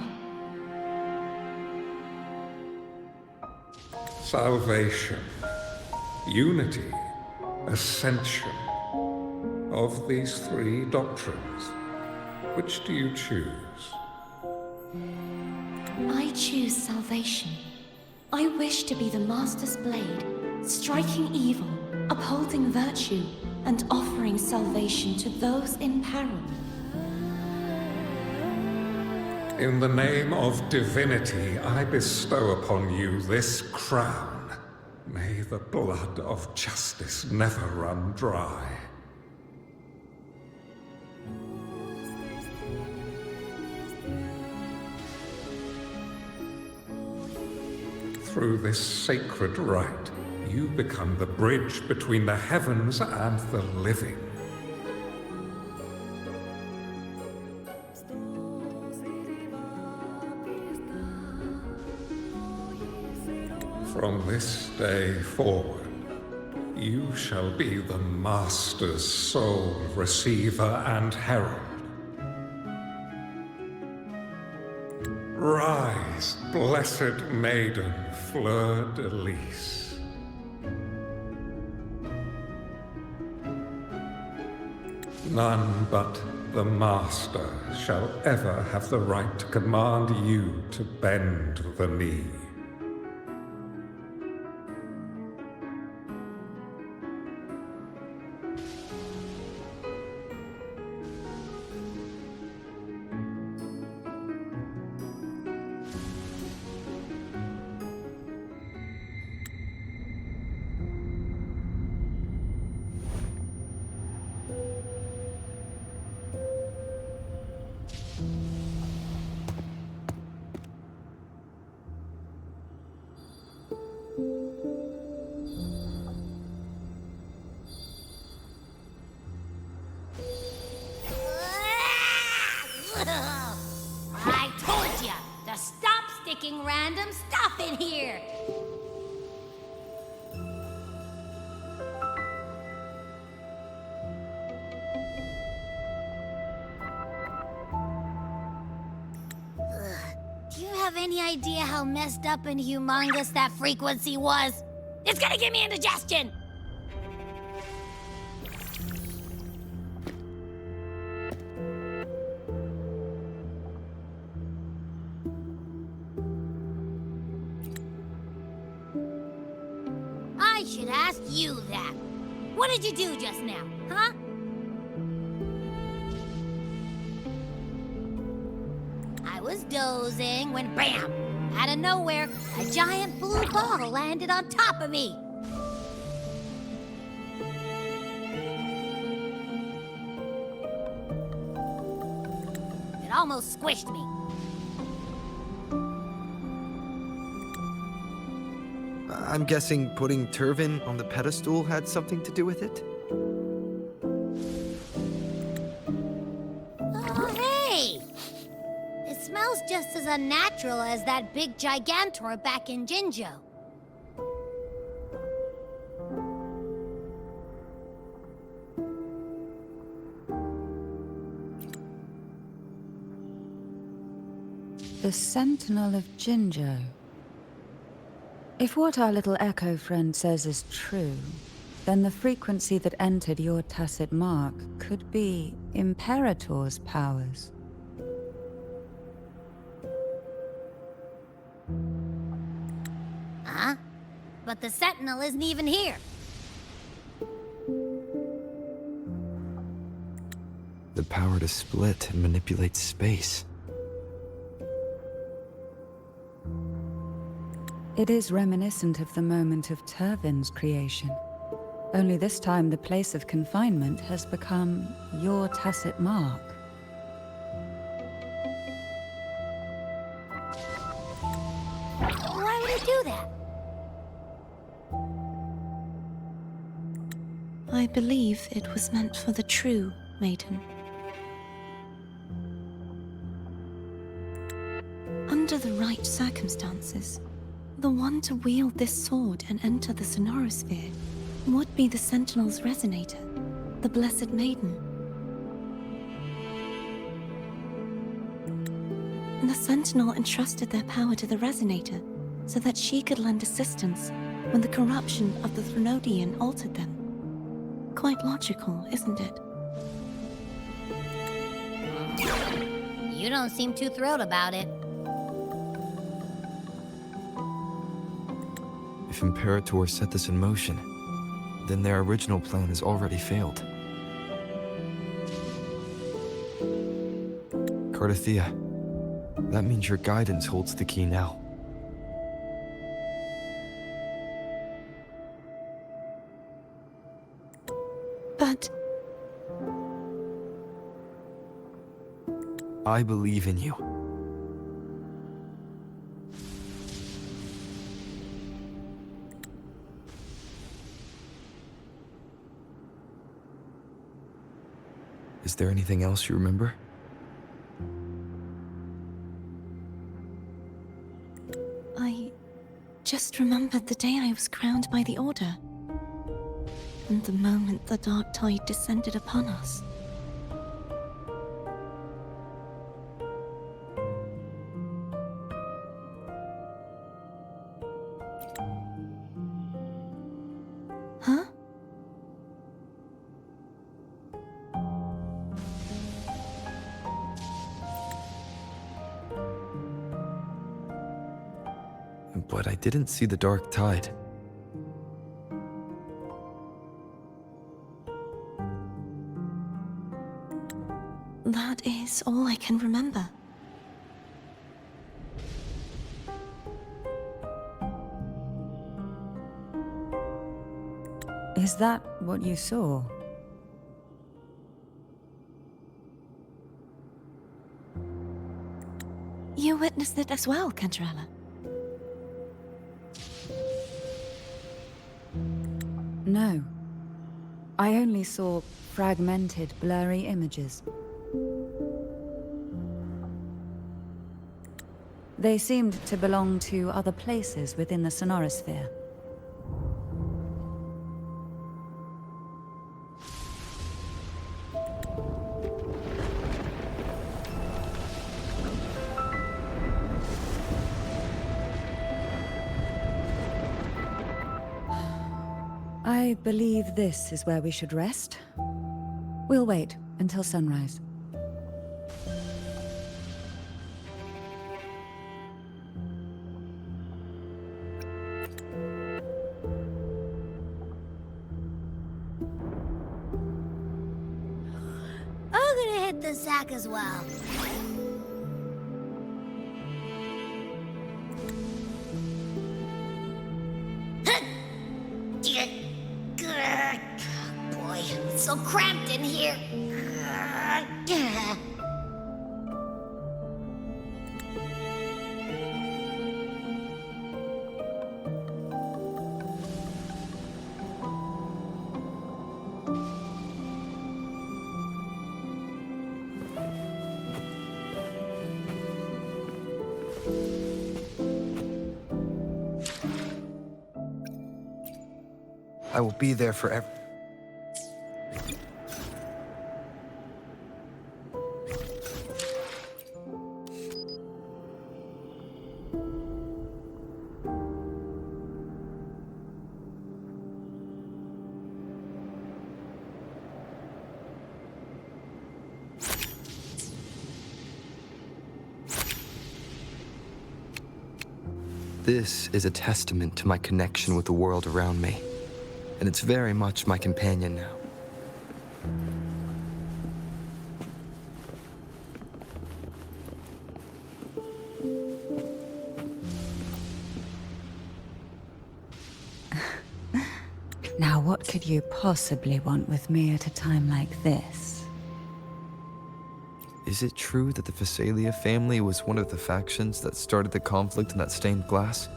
S6: Salvation, unity, ascension. Of these three doctrines, which do you choose?
S5: I choose salvation. I wish to be the Master's blade, striking evil, upholding virtue, and offering salvation to those in peril.
S6: In the name of divinity, I bestow upon you this crown. May the blood of justice never run dry. Through this sacred rite, you become the bridge between the heavens and the living. From this day forward, you shall be the Master's sole receiver and herald. Rise, blessed maiden, Fleur-de-Lis. None but the Master shall ever have the right to command you to bend the knee.
S7: I told you to stop sticking random stuff in here. Do you have any idea how messed up and humongous that frequency was? It's gonna give me indigestion! I should ask you that. What did you do just now, huh? I was dozing when bam! Out of nowhere, a giant blue ball landed on top of me. It almost squished me.
S2: I'm guessing putting Turvin on the pedestal had something to do with it?
S7: Oh, hey! It smells just as unnatural as that big Gigantor back in Jinzhou.
S4: The Sentinel of Jinzhou. If what our little echo friend says is true, then the frequency that entered your tacit mark could be Imperator's powers.
S7: Huh? But the Sentinel isn't even here.
S2: The power to split and manipulate space.
S4: It is reminiscent of the moment of Turvin's creation. Only this time the place of confinement has become your tacit mark.
S7: Why would he do that?
S5: I believe it was meant for the true maiden. Under the right circumstances, the one to wield this sword and enter the Sonorosphere would be the Sentinel's Resonator, the Blessed Maiden. The Sentinel entrusted their power to the Resonator so that she could lend assistance when the corruption of the Threnodian altered them. Quite logical, isn't it?
S7: You don't seem too thrilled about it.
S2: If Imperator set this in motion, then their original plan has already failed. Cardathea, that means your guidance holds the key now.
S5: But
S2: I believe in you. Is there anything else you remember?
S5: I just remembered the day I was crowned by the Order. And the moment the dark tide descended upon us. Huh?
S2: But I didn't see the dark tide.
S5: That is all I can remember.
S4: Is that what you saw?
S5: You witnessed it as well, Cantarella.
S4: No. I only saw fragmented, blurry images. They seemed to belong to other places within the Sonorosphere. I believe this is where we should rest. We'll wait until sunrise.
S7: I'm gonna hit the sack as well. Boy, it's so cramped in here.
S2: I will be there forever. This is a testament to my connection with the world around me, and it's very much my companion now.
S4: Now, what could you possibly want with me at a time like this?
S2: Is it true that the Physalia family was one of the factions that started the conflict in that stained glass?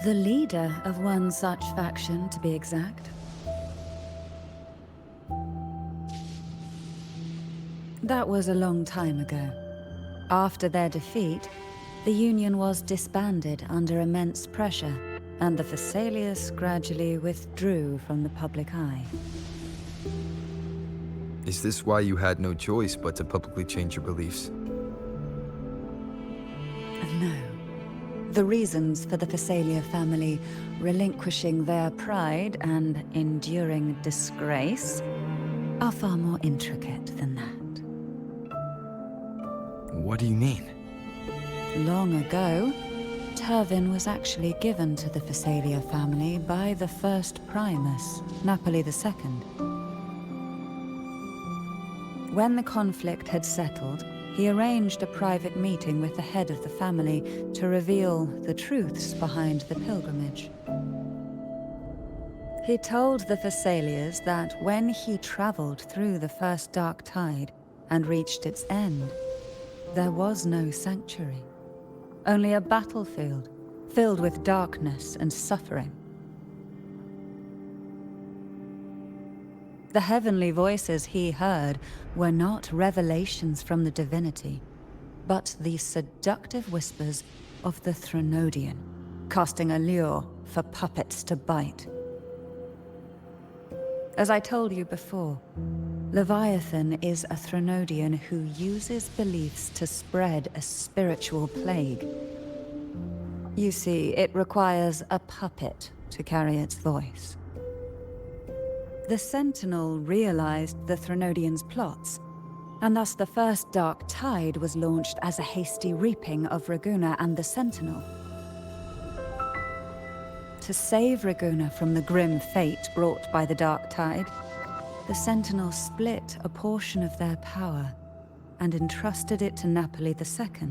S4: The leader of one such faction, to be exact. That was a long time ago. After their defeat, the Union was disbanded under immense pressure, and the Physalia gradually withdrew from the public eye.
S2: Is this why you had no choice but to publicly change your beliefs?
S4: No. The reasons for the Physalia family relinquishing their pride and enduring disgrace are far more intricate than that.
S2: What do you mean?
S4: Long ago, Turvin was actually given to the Phasalia family by the first Primus, Napoli II. When the conflict had settled, he arranged a private meeting with the head of the family to reveal the truths behind the pilgrimage. He told the Phasalias that when he traveled through the first dark tide and reached its end, there was no sanctuary, only a battlefield filled with darkness and suffering. The heavenly voices he heard were not revelations from the divinity, but the seductive whispers of the Threnodian, casting a lure for puppets to bite. As I told you before, Leviathan is a Threnodian who uses beliefs to spread a spiritual plague. You see, it requires a puppet to carry its voice. The Sentinel realized the Threnodian's plots, and thus the first Dark Tide was launched as a hasty reaping of Raguna and the Sentinel. To save Raguna from the grim fate brought by the Dark Tide, the Sentinel split a portion of their power and entrusted it to Napoli II.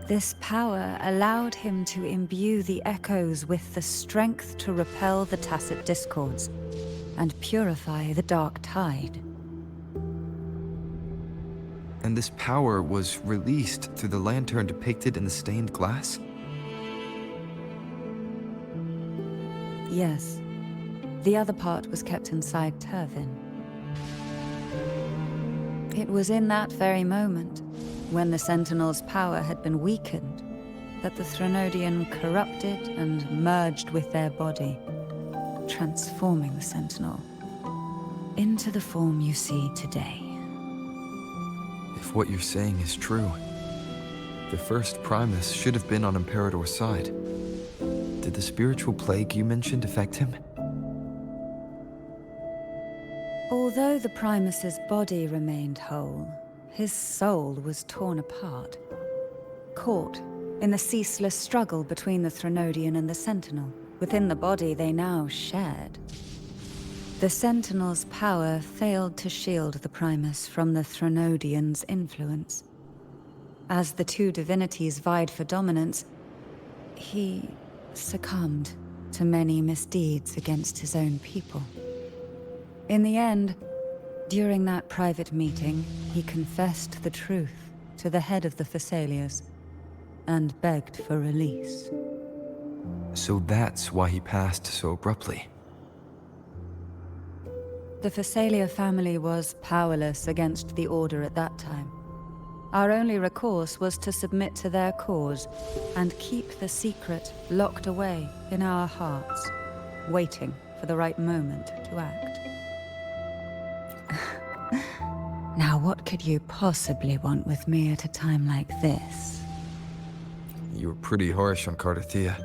S4: This power allowed him to imbue the Echoes with the strength to repel the Tacit Discords and purify the Dark Tide.
S2: And this power was released through the lantern depicted in the stained glass?
S4: Yes. The other part was kept inside Turvin. It was in that very moment, when the Sentinel's power had been weakened, that the Threnodian corrupted and merged with their body, transforming the Sentinel into the form you see today.
S2: If what you're saying is true, the first Primus should have been on Imperador's side. Did the spiritual plague you mentioned affect him?
S4: Although the Primus's body remained whole, his soul was torn apart, caught in the ceaseless struggle between the Threnodian and the Sentinel. Within the body they now shared. The Sentinel's power failed to shield the Primus from the Threnodian's influence. As the two divinities vied for dominance, he succumbed to many misdeeds against his own people. In the end, during that private meeting, he confessed the truth to the head of the Phasalias and begged for release.
S2: So that's why he passed so abruptly.
S4: The Phasalia family was powerless against the Order at that time. Our only recourse was to submit to their cause and keep the secret locked away in our hearts, waiting for the right moment to act. Now, what could you possibly want with me at a time like this?
S2: You were pretty harsh on Cardathia.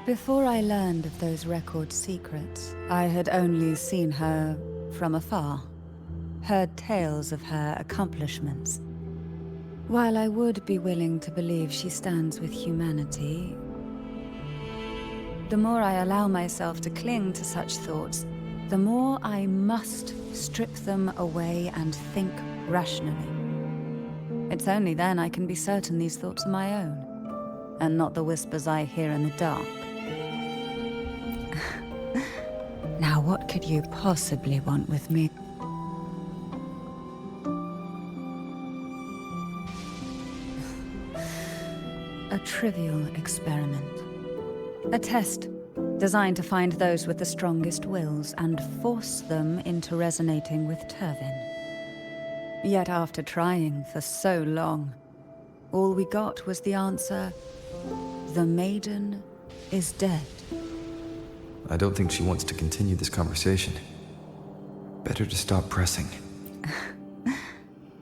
S4: Before I learned of those record secrets, I had only seen her from afar, heard tales of her accomplishments. While I would be willing to believe she stands with humanity, the more I allow myself to cling to such thoughts, the more I must strip them away and think rationally. It's only then I can be certain these thoughts are my own, and not the whispers I hear in the dark. Now, what could you possibly want with me? A trivial experiment. A test designed to find those with the strongest wills and force them into resonating with Turvin. Yet after trying for so long, all we got was the answer, "The maiden is dead."
S2: I don't think she wants to continue this conversation. Better to stop pressing.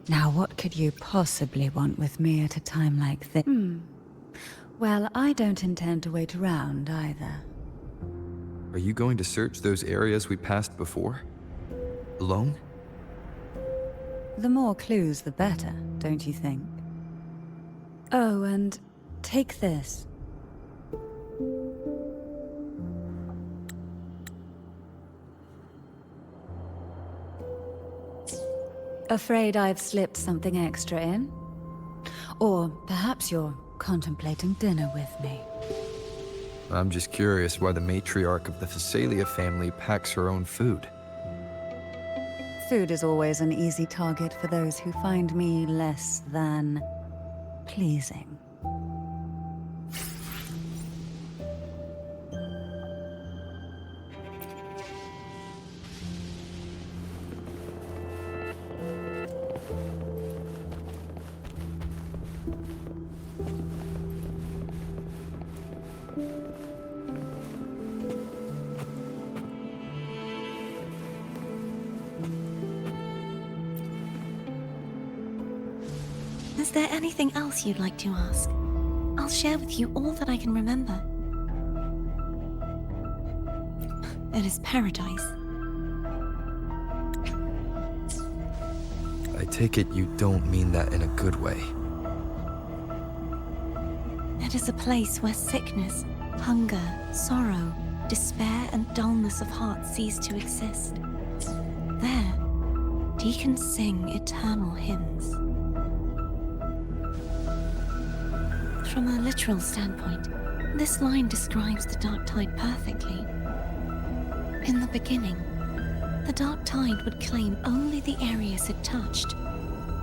S4: Now, what could you possibly want with me at a time like this? Well, I don't intend to wait around either.
S2: Are you going to search those areas we passed before? Alone?
S4: The more clues, the better. don't you think? Oh, and take this. Afraid I've slipped something extra in? Or perhaps you're contemplating dinner with me.
S2: I'm just curious why the matriarch of the Phasalia family packs her own food.
S4: Food is always an easy target for those who find me less than pleasing.
S5: Is there anything else you'd like to ask? I'll share with you all that I can remember. It is paradise.
S2: I take it you don't mean that in a good way.
S5: It is a place where sickness, hunger, sorrow, despair, and dullness of heart cease to exist. There, deacons sing eternal hymns. From a literal standpoint, this line describes the Dark Tide perfectly. In the beginning, the Dark Tide would claim only the areas it touched,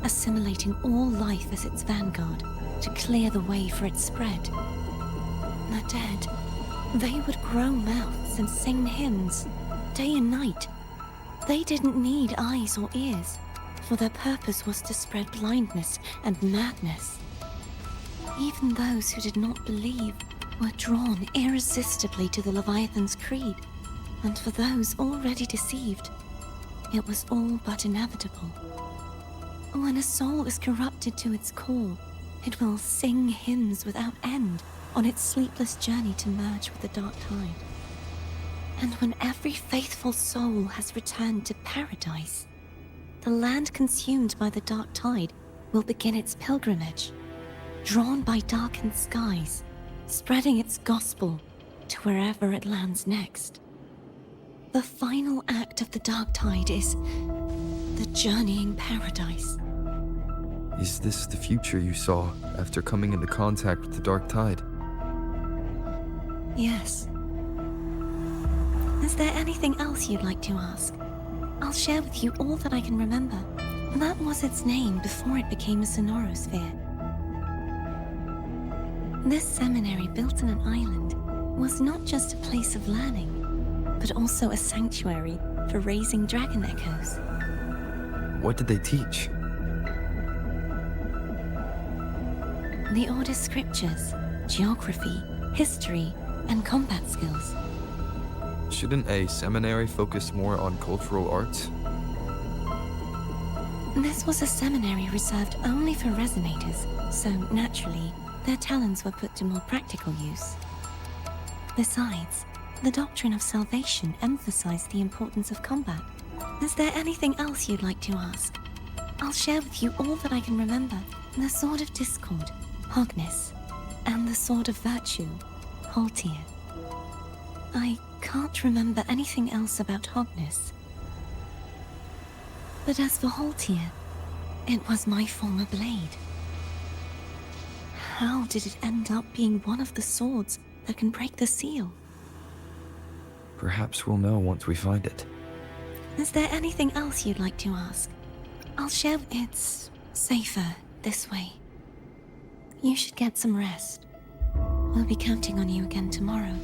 S5: assimilating all life as its vanguard to clear the way for its spread. The dead, they would grow mouths and sing hymns, day and night. They didn't need eyes or ears, for their purpose was to spread blindness and madness. Even those who did not believe were drawn irresistibly to the Leviathan's creed, and for those already deceived, it was all but inevitable. When a soul is corrupted to its core, it will sing hymns without end on its sleepless journey to merge with the Dark Tide. And when every faithful soul has returned to paradise, the land consumed by the Dark Tide will begin its pilgrimage, drawn by darkened skies, spreading its gospel to wherever it lands next. The final act of the Dark Tide is the journeying paradise.
S2: Is this the future you saw after coming into contact with the Dark Tide?
S5: Yes. Is there anything else you'd like to ask? I'll share with you all that I can remember. That was its name before it became a sonorosphere. This seminary, built on an island, was not just a place of learning, but also a sanctuary for raising dragon echoes.
S2: What did they teach?
S5: The Order's scriptures, geography, history, and combat skills.
S2: Shouldn't a seminary focus more on cultural arts?
S5: This was a seminary reserved only for resonators, so naturally, their talents were put to more practical use. Besides, the doctrine of salvation emphasized the importance of combat. Is there anything else you'd like to ask? I'll share with you all that I can remember. The Sword of Discord, Hognis, and the Sword of Virtue, Haltir. I can't remember anything else about Hognis. But as for Haltir, it was my former blade. How did it end up being one of the swords that can break the seal?
S2: Perhaps we'll know once we find it.
S5: Is there anything else you'd like to ask? I'll share. It's safer this way. You should get some rest. We'll be counting on you again tomorrow.